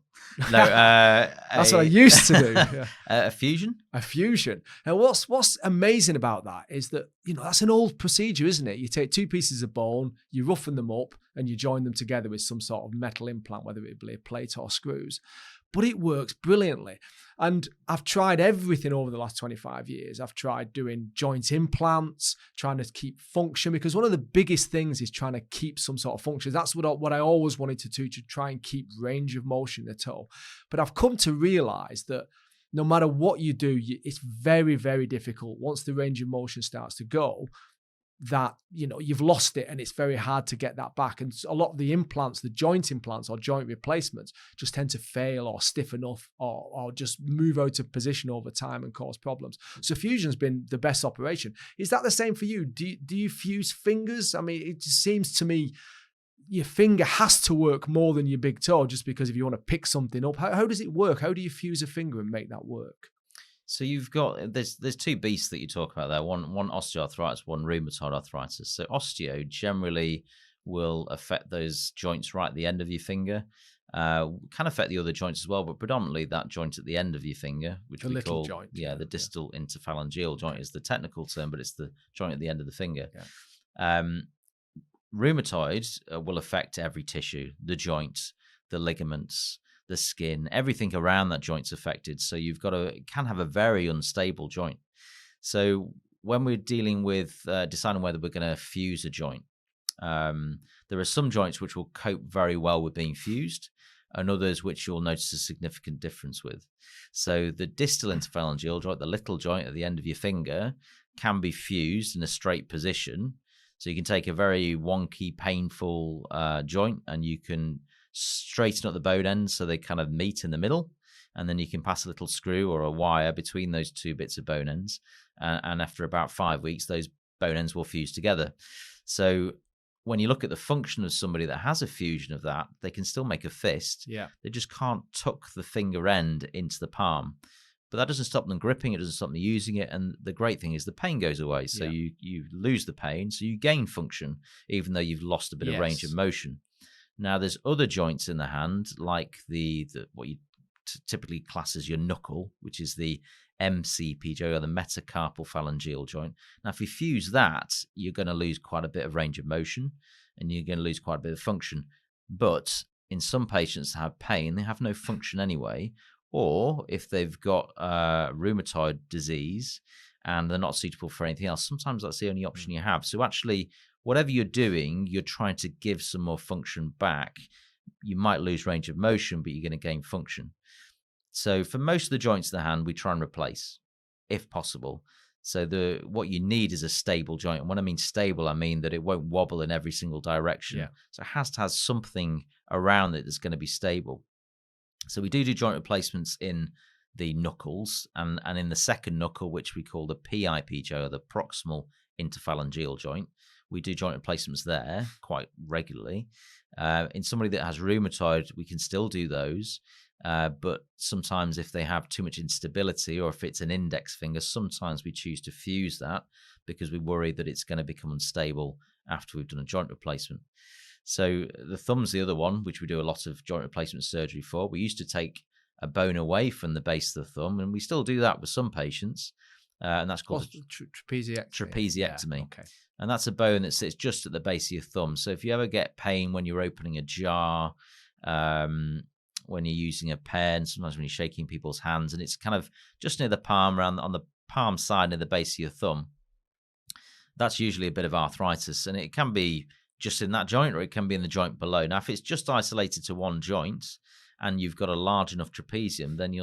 No, that's what I used to do. A fusion. A fusion. Now, what's amazing about that is that, that's an old procedure, isn't it? You take two pieces of bone, you roughen them up, and you join them together with some sort of metal implant, whether it be a plate or screws. But it works brilliantly. And I've tried everything over the last 25 years. I've tried doing joint implants, trying to keep function, because one of the biggest things is trying to keep some sort of function. That's what I always wanted to do, to try and keep range of motion in the toe. But I've come to realize that no matter what you do, it's very, very difficult. Once the range of motion starts to go, that, you've lost it and it's very hard to get that back. And a lot of the implants, the joint implants or joint replacements, just tend to fail or stiffen off or just move out of position over time and cause problems. So fusion's been the best operation. Is that the same for you? Do you fuse fingers? I mean, it just seems to me your finger has to work more than your big toe, just because if you want to pick something up, how does it work? How do you fuse a finger and make that work? So you've got, there's two beasts that you talk about there. One osteoarthritis, one rheumatoid arthritis. So osteo generally will affect those joints right at the end of your finger. Can affect the other joints as well, but predominantly that joint at the end of your finger, which we call joint, the distal interphalangeal joint is the technical term, but it's the joint at the end of the finger. Yeah. Rheumatoid will affect every tissue, the joints, the ligaments, the skin, everything around that joint's affected. So it can have a very unstable joint. So when we're dealing with deciding whether we're going to fuse a joint, there are some joints which will cope very well with being fused, and others which you'll notice a significant difference with. So the distal interphalangeal joint, the little joint at the end of your finger, can be fused in a straight position. So you can take a very wonky, painful joint and you can straighten up the bone ends so they kind of meet in the middle. And then you can pass a little screw or a wire between those two bits of bone ends. And after about 5 weeks, those bone ends will fuse together. So when you look at the function of somebody that has a fusion of that, they can still make a fist. Yeah. They just can't tuck the finger end into the palm. But that doesn't stop them gripping. It doesn't stop them using it. And the great thing is the pain goes away. So you lose the pain. So you gain function, even though you've lost a bit of range of motion. Now, there's other joints in the hand, like the what you typically class as your knuckle, which is the MCP joint, or the metacarpal phalangeal joint. Now, if you fuse that, you're going to lose quite a bit of range of motion and you're going to lose quite a bit of function. But in some patients that have pain, they have no function anyway. Or if they've got rheumatoid disease and they're not suitable for anything else, sometimes that's the only option you have. So actually, whatever you're doing, you're trying to give some more function back. You might lose range of motion, but you're going to gain function. So for most of the joints in the hand, we try and replace, if possible. So what you need is a stable joint. And when I mean stable, I mean that it won't wobble in every single direction. Yeah. So it has to have something around it that's going to be stable. So we do joint replacements in the knuckles and in the second knuckle, which we call the PIP joint, or the proximal interphalangeal joint. We do joint replacements there quite regularly. In somebody that has rheumatoid, we can still do those. But sometimes if they have too much instability, or if it's an index finger, sometimes we choose to fuse that because we worry that it's going to become unstable after we've done a joint replacement. So the thumb's the other one, which we do a lot of joint replacement surgery for. We used to take a bone away from the base of the thumb, and we still do that with some patients. And that's called trapeziectomy. Trapeziectomy. Yeah, okay. And that's a bone that sits just at the base of your thumb. So if you ever get pain when you're opening a jar, when you're using a pen, sometimes when you're shaking people's hands, and it's kind of just near the palm, around on the palm side near the base of your thumb, that's usually a bit of arthritis. And it can be just in that joint, or it can be in the joint below. Now, if it's just isolated to one joint and you've got a large enough trapezium, then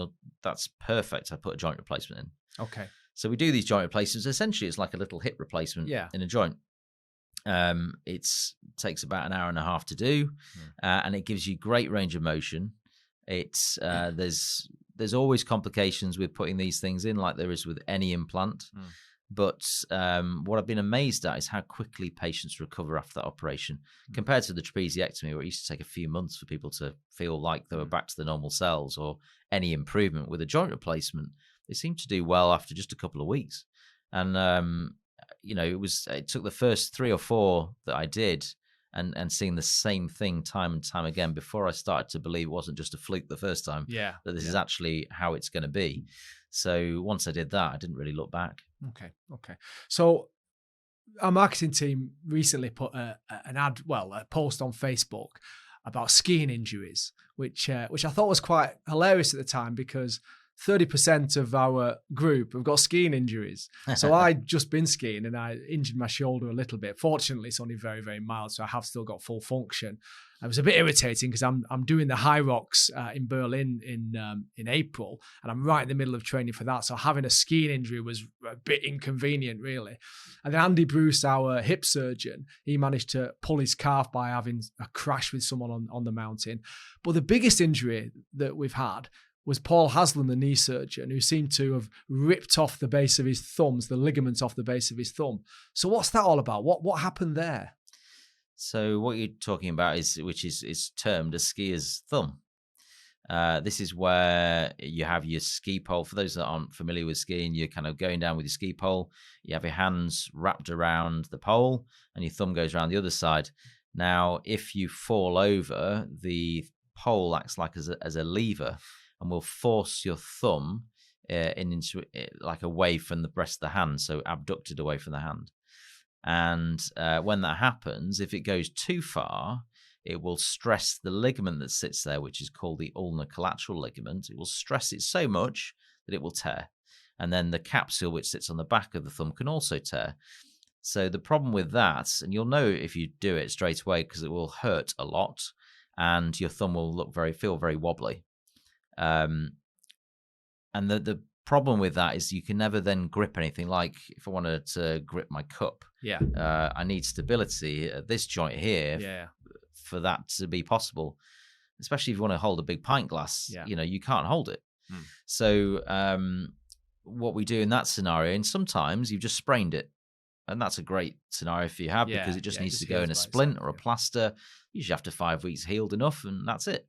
that's perfect. I put a joint replacement in. Okay. So we do these joint replacements. Essentially, it's like a little hip replacement in a joint. It takes about an hour and a half to do, and it gives you great range of motion. It's there's always complications with putting these things in, like there is with any implant. But what I've been amazed at is how quickly patients recover after that operation compared to the trapeziectomy, where it used to take a few months for people to feel like they were back to the normal cells or any improvement. With a joint replacement, they seem to do well after just a couple of weeks. And, it took the first 3 or 4 that I did and seeing the same thing time and time again before I started to believe it wasn't just a fluke the first time, that this is actually how it's going to be. So once I did that, I didn't really look back. Okay. So our marketing team recently put a post on Facebook about skiing injuries, which I thought was quite hilarious at the time, because 30% of our group have got skiing injuries. So I'd just been skiing and I injured my shoulder a little bit. Fortunately, it's only very, very mild, so I have still got full function. It was a bit irritating because I'm doing the High Rocks in Berlin in April, and I'm right in the middle of training for that. So having a skiing injury was a bit inconvenient, really. And then Andy Bruce, our hip surgeon, he managed to pull his calf by having a crash with someone on the mountain. But the biggest injury that we've had was Paul Haslam, the knee surgeon, who seemed to have ripped off the base of his thumbs, the ligaments off the base of his thumb. So what's that all about? What happened there? So what you're talking about is termed a skier's thumb. This is where you have your ski pole. For those that aren't familiar with skiing, you're kind of going down with your ski pole. You have your hands wrapped around the pole and your thumb goes around the other side. Now, if you fall over, the pole acts like as a lever and will force your thumb into like away from the rest of the hand, so abducted away from the hand. And when that happens, if it goes too far, it will stress the ligament that sits there, which is called the ulnar collateral ligament. It will stress it so much that it will tear. And then the capsule, which sits on the back of the thumb, can also tear. So the problem with that, and you'll know if you do it straight away because it will hurt a lot and your thumb will feel very wobbly. And the problem with that is you can never then grip anything. Like if I wanted to grip my cup, I need stability at this joint here for that to be possible. Especially if you want to hold a big pint glass, you can't hold it. So what we do in that scenario, and sometimes you've just sprained it, and that's a great scenario for you have because it just needs to go in a splint or a plaster. Usually after 5 weeks healed enough, and that's it.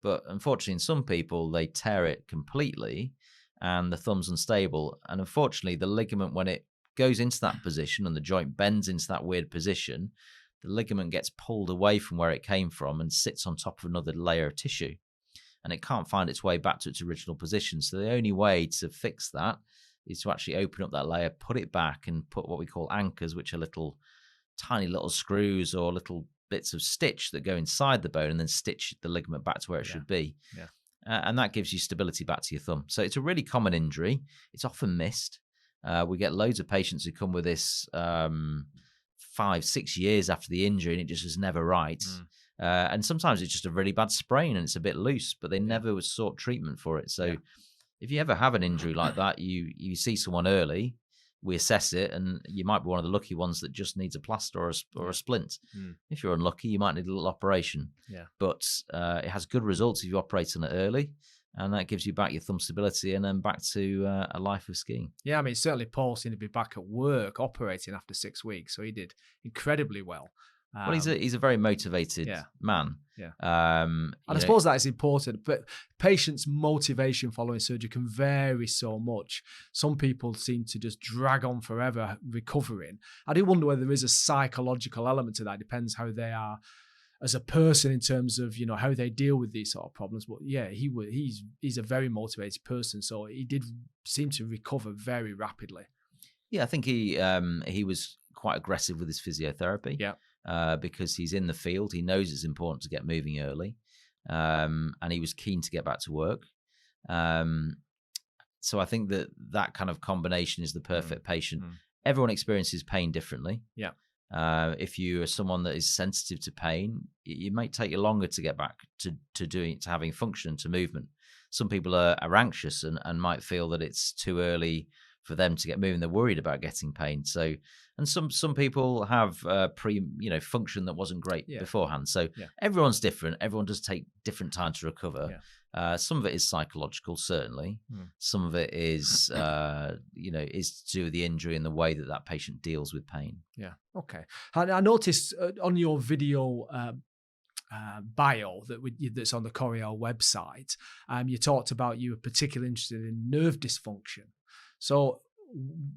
But unfortunately, in some people, they tear it completely and the thumb's unstable. And unfortunately, the ligament, when it goes into that position and the joint bends into that weird position, the ligament gets pulled away from where it came from and sits on top of another layer of tissue. And it can't find its way back to its original position. So the only way to fix that is to actually open up that layer, put it back, and put what we call anchors, which are tiny little screws or little bits of stitch that go inside the bone and then stitch the ligament back to where it should be. And that gives you stability back to your thumb. So it's a really common injury. It's often missed. We get loads of patients who come with this 5-6 years after the injury and it just was never right. And sometimes it's just a really bad sprain and it's a bit loose, but they never sought treatment for it. So if you ever have an injury like that, you see someone early, we assess it, and you might be one of the lucky ones that just needs a plaster or a splint. If you're unlucky, you might need a little operation. But it has good results if you operate on it early, and that gives you back your thumb stability and then back to a life of skiing. Yeah, I mean, certainly Paul seemed to be back at work operating after 6 weeks, so he did incredibly well. Well, he's a very motivated man. And I suppose that is important, but patients' motivation following surgery can vary so much. Some people seem to just drag on forever recovering. I do wonder whether there is a psychological element to that. It depends how they are as a person in terms of, how they deal with these sort of problems. But he's a very motivated person, so he did seem to recover very rapidly. Yeah, I think he was quite aggressive with his physiotherapy. Because he's in the field, he knows it's important to get moving early, and he was keen to get back to work. So I think that kind of combination is the perfect patient. Everyone experiences pain differently. If you are someone that is sensitive to pain, it might take you longer to get back to having function, to movement. Some people are anxious and might feel that it's too early for them to get moving. They're worried about getting pain. So, and some people have function that wasn't great beforehand. So everyone's different. Everyone does take different time to recover. Some of it is psychological, certainly. Some of it is, is to do with the injury and the way that patient deals with pain. Yeah. Okay. And I noticed on your video bio that's on the Coriel website, you talked about you were particularly interested in nerve dysfunction. So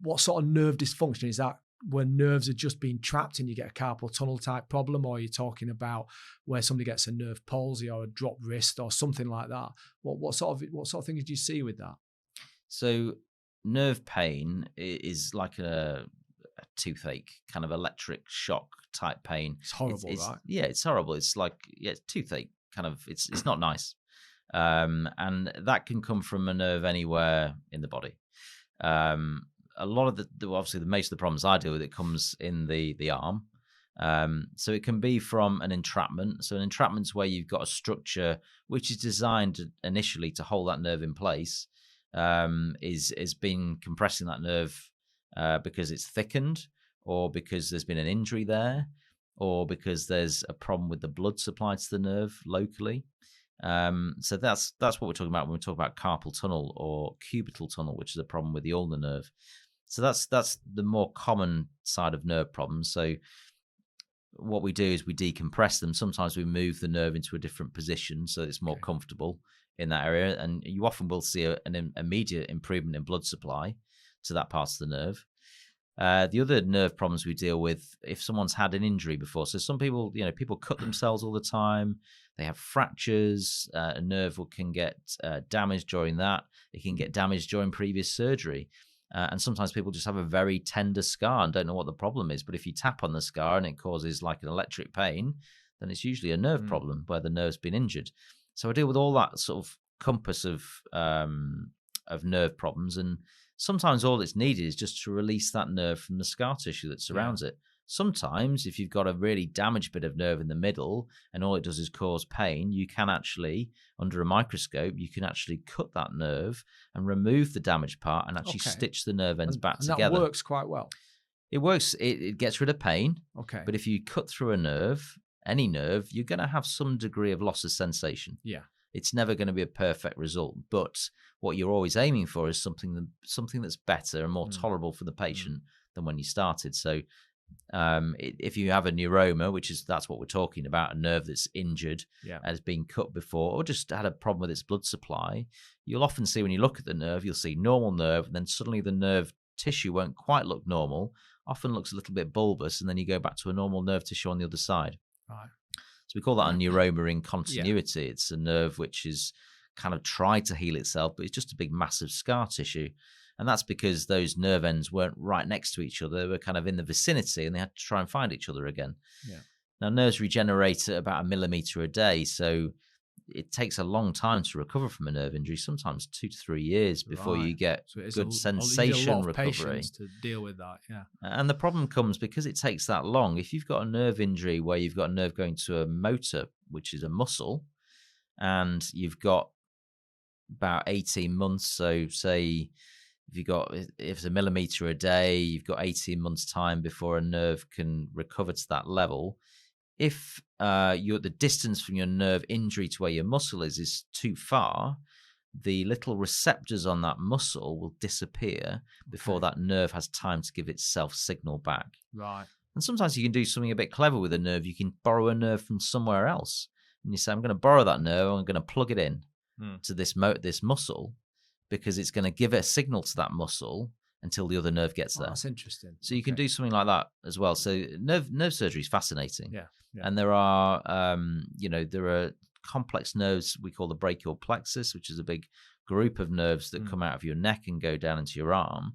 what sort of nerve dysfunction is that? When nerves are just being trapped and you get a carpal tunnel type problem, or are you talking about where somebody gets a nerve palsy or a dropped wrist or something like that? What sort of things do you see with that? So nerve pain is like a toothache, kind of electric shock type pain. It's horrible, right? Yeah, it's horrible. It's like toothache kind of. It's not nice. And that can come from a nerve anywhere in the body. A lot of obviously, most of the problems I deal with, it comes in the arm. So it can be from an entrapment. So an entrapment's where you've got a structure which is designed initially to hold that nerve in place, is been compressing that nerve because it's thickened, or because there's been an injury there, or because there's a problem with the blood supply to the nerve locally. So that's what we're talking about when we talk about carpal tunnel or cubital tunnel, which is a problem with the ulnar nerve. So that's the more common side of nerve problems. So what we do is we decompress them. Sometimes we move the nerve into a different position so it's more comfortable in that area, and you often will see an immediate improvement in blood supply to that part of the nerve. The other nerve problems we deal with, if someone's had an injury before. So some people, people cut themselves all the time. They have fractures. A nerve can get damaged during that. It can get damaged during previous surgery. And sometimes people just have a very tender scar and don't know what the problem is. But if you tap on the scar and it causes like an electric pain, then it's usually a nerve problem where the nerve's been injured. So I deal with all that sort of compass of nerve problems. And sometimes all that's needed is just to release that nerve from the scar tissue that surrounds it. Sometimes if you've got a really damaged bit of nerve in the middle and all it does is cause pain, you can actually, under a microscope, you can actually cut that nerve and remove the damaged part and actually stitch the nerve ends back together. That works quite well. It works. It gets rid of pain. Okay. But if you cut through a nerve, any nerve, you're going to have some degree of loss of sensation. Yeah. It's never going to be a perfect result. But what you're always aiming for is something that's better and more tolerable for the patient than when you started. So if you have a neuroma, that's what we're talking about, a nerve that's injured and has been cut before, or just had a problem with its blood supply, you'll often see when you look at the nerve, you'll see normal nerve, and then suddenly the nerve tissue won't quite look normal, often looks a little bit bulbous, and then you go back to a normal nerve tissue on the other side. Right. So we call that a neuroma in continuity. It's a nerve which is kind of tried to heal itself, but it's just a big massive scar tissue. And that's because those nerve ends weren't right next to each other. They were kind of in the vicinity and they had to try and find each other again. Yeah. Now, nerves regenerate at about 1 millimeter a day. So it takes a long time to recover from a nerve injury, sometimes 2 to 3 years before you get good sensation recovery. To deal with that, yeah. And the problem comes because it takes that long. If you've got a nerve injury where you've got a nerve going to a motor, which is a muscle, and you've got about 18 months, so say if it's 1 millimeter a day, you've got 18 months time before a nerve can recover to that level. If the distance from your nerve injury to where your muscle is too far, the little receptors on that muscle will disappear before that nerve has time to give itself signal back. Right. And sometimes you can do something a bit clever with a nerve. You can borrow a nerve from somewhere else. And you say, I'm going to borrow that nerve, I'm going to plug it in to this muscle, because it's going to give a signal to that muscle until the other nerve gets there. That's interesting. So you can do something like that as well. So nerve surgery is fascinating. Yeah. And there are, there are complex nerves we call the brachial plexus, which is a big group of nerves that come out of your neck and go down into your arm,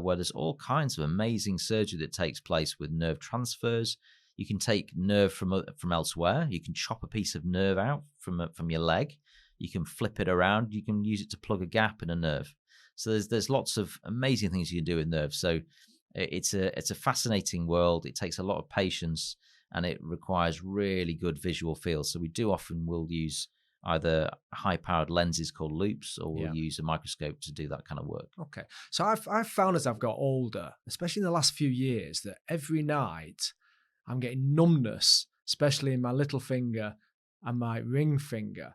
where there's all kinds of amazing surgery that takes place with nerve transfers. You can take nerve from elsewhere. You can chop a piece of nerve out from your leg. You can flip it around. You can use it to plug a gap in a nerve. So there's lots of amazing things you can do with nerves. So it's a fascinating world. It takes a lot of patience and it requires really good visual field. So we will use either high-powered lenses called loupes, or we'll use a microscope to do that kind of work. Okay. So I've found as I've got older, especially in the last few years, that every night I'm getting numbness, especially in my little finger and my ring finger.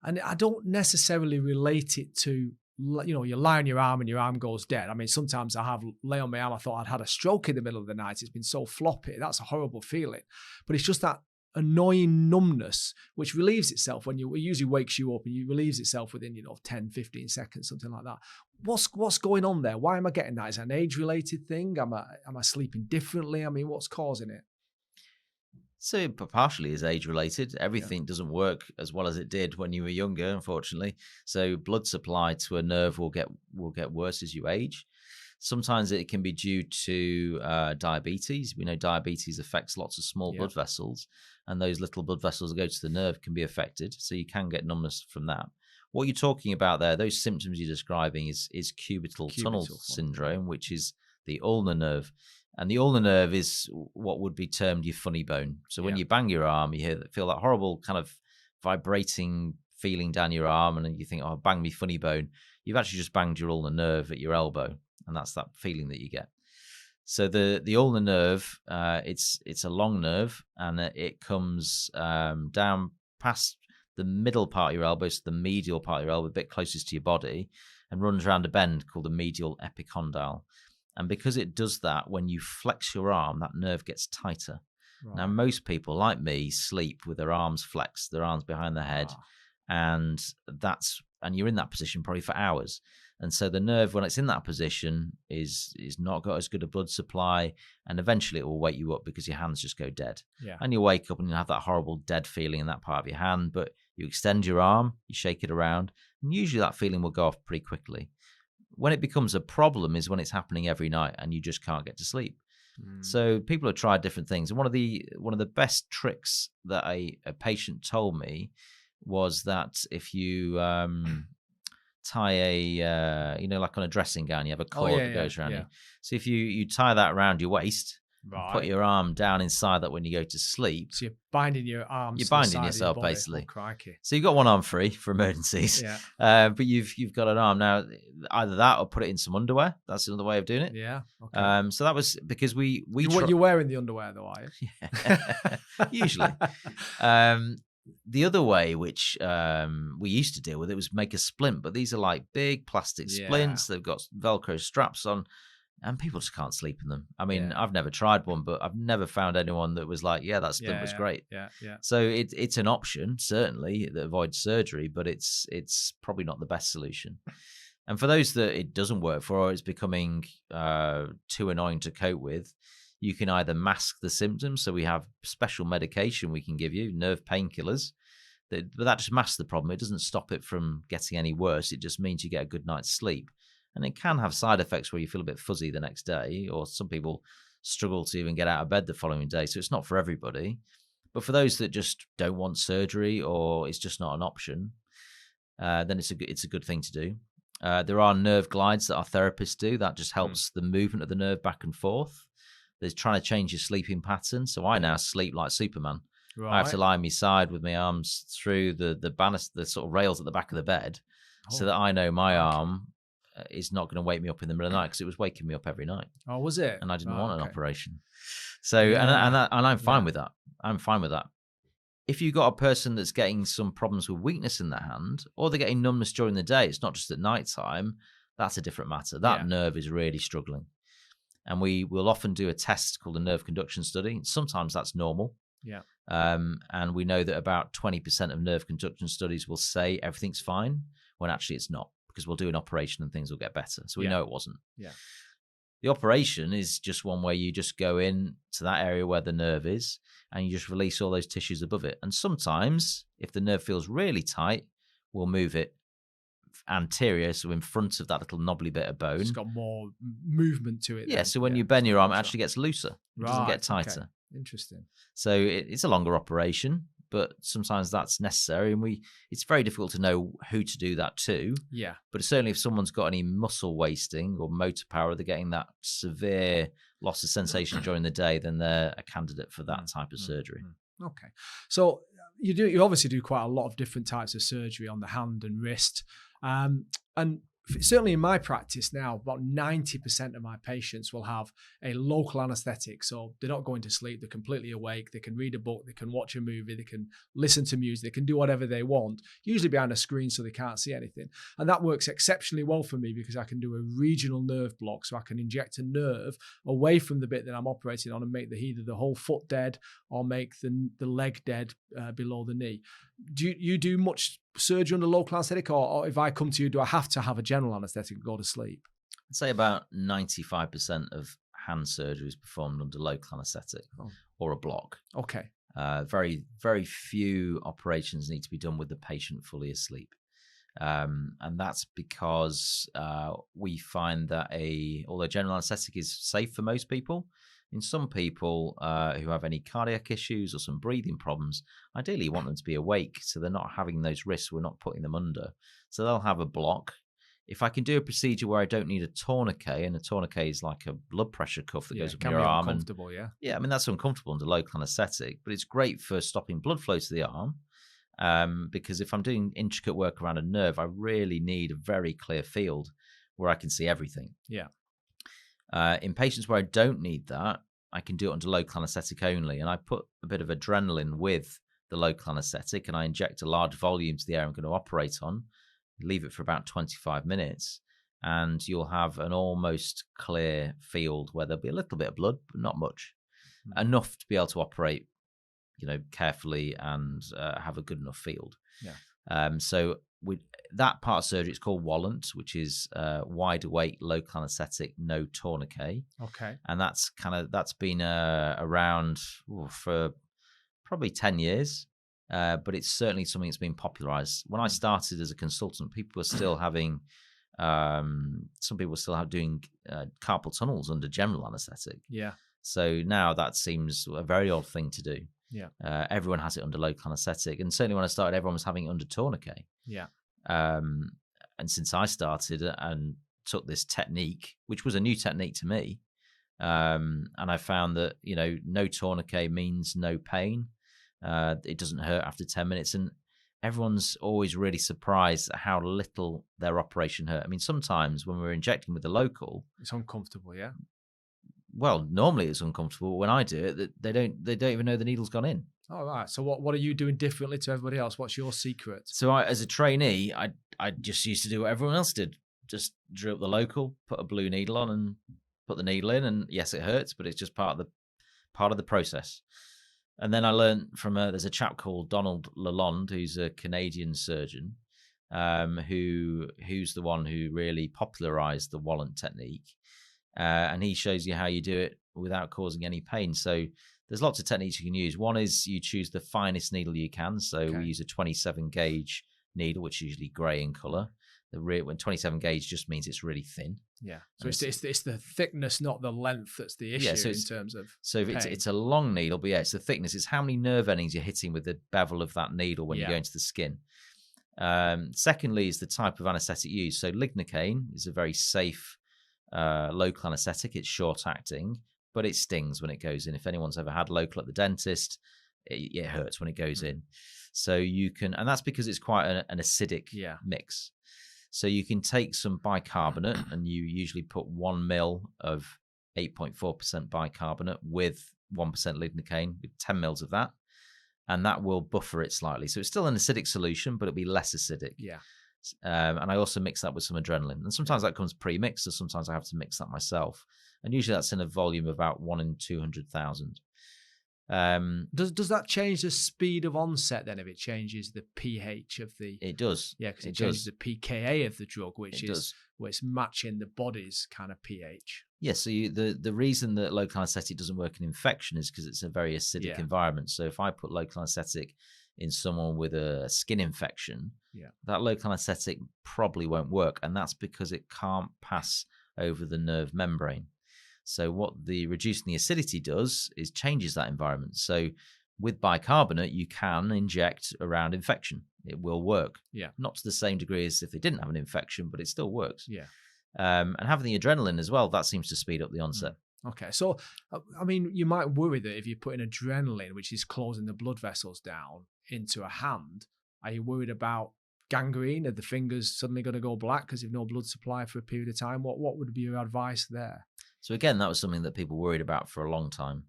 And I don't necessarily relate it to, you lie on your arm and your arm goes dead. I mean, sometimes I lay on my arm, I thought I'd had a stroke in the middle of the night. It's been so floppy. That's a horrible feeling. But it's just that annoying numbness, which relieves itself when it usually wakes you up, and it relieves itself within, 10, 15 seconds, something like that. What's going on there? Why am I getting that? Is it an age-related thing? Am I sleeping differently? I mean, what's causing it? So it partially is age-related. Everything doesn't work as well as it did when you were younger, unfortunately. So blood supply to a nerve will get worse as you age. Sometimes it can be due to diabetes. We know diabetes affects lots of small blood vessels, and those little blood vessels that go to the nerve can be affected. So you can get numbness from that. What you're talking about there, those symptoms you're describing is cubital tunnel syndrome, which is the ulnar nerve. And the ulnar nerve is what would be termed your funny bone. So when you bang your arm, you feel that horrible kind of vibrating feeling down your arm, and then you think, oh, bang me funny bone. You've actually just banged your ulnar nerve at your elbow, and that's that feeling that you get. So the ulnar nerve, it's a long nerve, and it comes down past the middle part of your elbow, so the medial part of your elbow, a bit closest to your body, and runs around a bend called the medial epicondyle. And because it does that, when you flex your arm, that nerve gets tighter. Right. Now, most people, like me, sleep with their arms flexed, their arms behind their head, and you're in that position probably for hours. And so the nerve, when it's in that position, is not got as good a blood supply, and eventually it will wake you up because your hands just go dead. Yeah. And you wake up and you have that horrible dead feeling in that part of your hand, but you extend your arm, you shake it around, and usually that feeling will go off pretty quickly. When it becomes a problem is when it's happening every night and you just can't get to sleep. So people have tried different things. And one of the best tricks that a patient told me was that if you tie a, like on a dressing gown, you have a cord that goes around you. So if you tie that around your waist, put your arm down inside that when you go to sleep. So you're binding your arms. You're binding yourself, basically. Oh, crikey. So you've got one arm free for emergencies. But you've got an arm. Now, either that or put it in some underwear. That's another way of doing it. Yeah. Okay. So that was because we you're wearing the underwear, though, are you? Yeah. Usually. The other way, which we used to deal with, it was make a splint. But these are like big plastic splints. They've got Velcro straps on. And people just can't sleep in them. I mean, I've never tried one, but I've never found anyone that was like, that splint was great. Yeah. So it's an option, certainly, that avoids surgery, but it's probably not the best solution. And for those that it doesn't work for, or it's becoming too annoying to cope with, you can either mask the symptoms. So we have special medication we can give you, nerve painkillers. But that just masks the problem. It doesn't stop it from getting any worse. It just means you get a good night's sleep. And it can have side effects where you feel a bit fuzzy the next day, or some people struggle to even get out of bed the following day. So it's not for everybody. But for those that just don't want surgery, or it's just not an option, then it's a good thing to do. There are nerve glides that our therapists do. That just helps the movement of the nerve back and forth. There's trying to change your sleeping pattern. So I now sleep like Superman. Right. I have to lie on my side with my arms through the banister, the sort of rails at the back of the bed, so that I know my arm is not going to wake me up in the middle of the night, because it was waking me up every night. Oh, was it? And I didn't want an operation. So, and I'm fine with that. I'm fine with that. If you've got a person that's getting some problems with weakness in their hand, or they're getting numbness during the day, it's not just at night time, that's a different matter. That nerve is really struggling. And we will often do a test called a nerve conduction study. Sometimes that's normal. Yeah. And we know that about 20% of nerve conduction studies will say everything's fine, when actually it's not, because we'll do an operation and things will get better. So we know it wasn't. Yeah. The operation is just one where you just go in to that area where the nerve is, and you just release all those tissues above it. And sometimes, if the nerve feels really tight, we'll move it anterior, so in front of that little knobbly bit of bone. It's got more movement to it. Yeah, so when you bend your arm, it actually gets looser. It doesn't get tighter. Okay. Interesting. So it's a longer operation, but sometimes that's necessary, and it's very difficult to know who to do that to. Yeah. But certainly if someone's got any muscle wasting or motor power, they're getting that severe loss of sensation during the day, then they're a candidate for that type of surgery. Okay. So you obviously do quite a lot of different types of surgery on the hand and wrist. And certainly in my practice now, about 90% of my patients will have a local anesthetic. So they're not going to sleep. They're completely awake. They can read a book. They can watch a movie. They can listen to music. They can do whatever they want, usually behind a screen so they can't see anything. And that works exceptionally well for me, because I can do a regional nerve block. So I can inject a nerve away from the bit that I'm operating on and make either the whole foot dead or make the leg dead below the knee. Do you do much surgery under local anesthetic, or if I come to you, do I have to have a general anesthetic and go to sleep? I'd say about 95% of hand surgery is performed under local anesthetic or a block. Okay. Very, very few operations need to be done with the patient fully asleep. And that's because we find that although general anaesthetic is safe for most people, in some people who have any cardiac issues or some breathing problems, ideally you want them to be awake so they're not having those risks. We're not putting them under. So they'll have a block. If I can do a procedure where I don't need a tourniquet, and a tourniquet is like a blood pressure cuff that goes up your arm. Uncomfortable, yeah, I mean, that's uncomfortable under local anaesthetic, but it's great for stopping blood flow to the arm. Because if I'm doing intricate work around a nerve, I really need a very clear field where I can see everything. Yeah. In patients where I don't need that, I can do it under local anaesthetic only. And I put a bit of adrenaline with the local anaesthetic and I inject a large volume to the area I'm going to operate on, leave it for about 25 minutes, and you'll have an almost clear field where there'll be a little bit of blood, but not much. Enough to be able to operate carefully and have a good enough field. Yeah. So with that part of surgery, it's called Wallant, which is wide awake local anaesthetic, no tourniquet. Okay. And that's been around for probably 10 years, but it's certainly something that's been popularized. When I started as a consultant, people were still having some people were still doing carpal tunnels under general anaesthetic. Yeah. So now that seems a very odd thing to do. Yeah. Everyone has it under local anaesthetic, and certainly when I started, everyone was having it under tourniquet. Yeah. And since I started and took this technique, which was a new technique to me, and I found that no tourniquet means no pain. It doesn't hurt after 10 minutes, and everyone's always really surprised at how little their operation hurt. I mean, sometimes when we're injecting with the local, it's uncomfortable. Yeah. Well, normally it's uncomfortable. When I do it, they don't even know the needle's gone in. All right. So what are you doing differently to everybody else? What's your secret? So as a trainee, I just used to do what everyone else did. Just drill up the local, put a blue needle on, and put the needle in. And yes, it hurts, but it's just part of the process. And then I learned from there's a chap called Donald Lalonde, who's a Canadian surgeon, who's the one who really popularized the Wallant technique. And he shows you how you do it without causing any pain. So there's lots of techniques you can use. One is you choose the finest needle you can. So we use a 27 gauge needle, which is usually grey in colour. When 27 gauge just means it's really thin. Yeah. So it's the thickness, not the length, that's the issue in terms of pain. It's a long needle, but it's the thickness. It's how many nerve endings you're hitting with the bevel of that needle when you go into the skin. Secondly is the type of anaesthetic used. So lignocaine is a very safe local anaesthetic. It's short acting, but it stings when it goes in. If anyone's ever had local at the dentist, it hurts when it goes in. So you can, and that's because it's quite an acidic mix. So you can take some bicarbonate, and you usually put 1 ml of 8.4% bicarbonate with 1% lignocaine, with 10 mils of that, and that will buffer it slightly. So it's still an acidic solution, but it'll be less acidic. Yeah. And I also mix that with some adrenaline. And sometimes that comes pre-mixed, and sometimes I have to mix that myself. And usually that's in a volume of about 1 in 200,000. Does that change the speed of onset then if it changes the pH of the... It does. Yeah, because it changes the pKa of the drug, which is where it's matching the body's kind of pH. Yeah, so the reason that local anaesthetic doesn't work in infection is because it's a very acidic environment. So if I put local anaesthetic in someone with a skin infection, that local anaesthetic probably won't work, and that's because it can't pass over the nerve membrane. So what the reducing the acidity does is changes that environment. So with bicarbonate, you can inject around infection. It will work. Yeah. Not to the same degree as if they didn't have an infection, but it still works. Yeah. And having the adrenaline as well, that seems to speed up the onset. Okay. So, I mean, you might worry that if you put in adrenaline, which is closing the blood vessels down into a hand, are you worried about gangrene? Are the fingers suddenly going to go black because you've no blood supply for a period of time? What would be your advice there? So again, that was something that people worried about for a long time.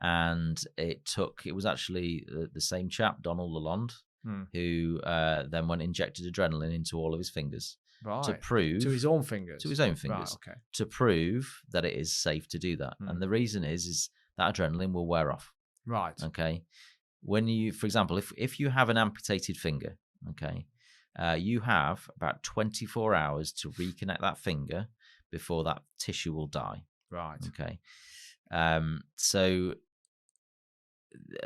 And it was actually the same chap, Donald Lalonde, who then went and injected adrenaline into all of his fingers. Right. To prove... To his own fingers? To his own fingers. Right, okay. To prove that it is safe to do that. And the reason is that adrenaline will wear off. Right. Okay. When you, for example, if you have an amputated finger, okay, you have about 24 hours to reconnect that finger before that tissue will die. Right. Okay. So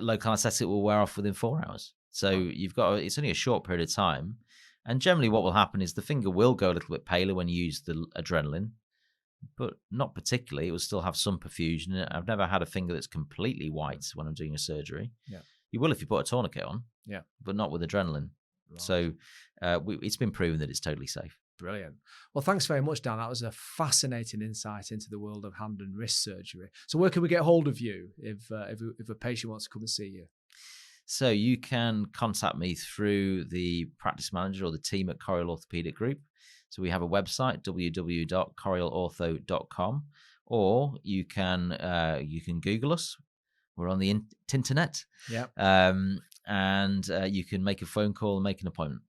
local anesthetic will wear off within 4 hours. So it's only a short period of time. And generally what will happen is the finger will go a little bit paler when you use the adrenaline, but not particularly. It will still have some perfusion. I've never had a finger that's completely white when I'm doing a surgery. Yeah. You will if you put a tourniquet on, Yeah, but not with adrenaline. right. So it's been proven that it's totally safe. Brilliant. Well, thanks very much, Dan. That was a fascinating insight into the world of hand and wrist surgery. So where can we get hold of you if a patient wants to come and see you? So you can contact me through the practice manager or the team at Coriel Orthopaedic Group. So we have a website, www.corielortho.com, or you can Google us. We're on the internet. Yeah. And you can make a phone call and make an appointment.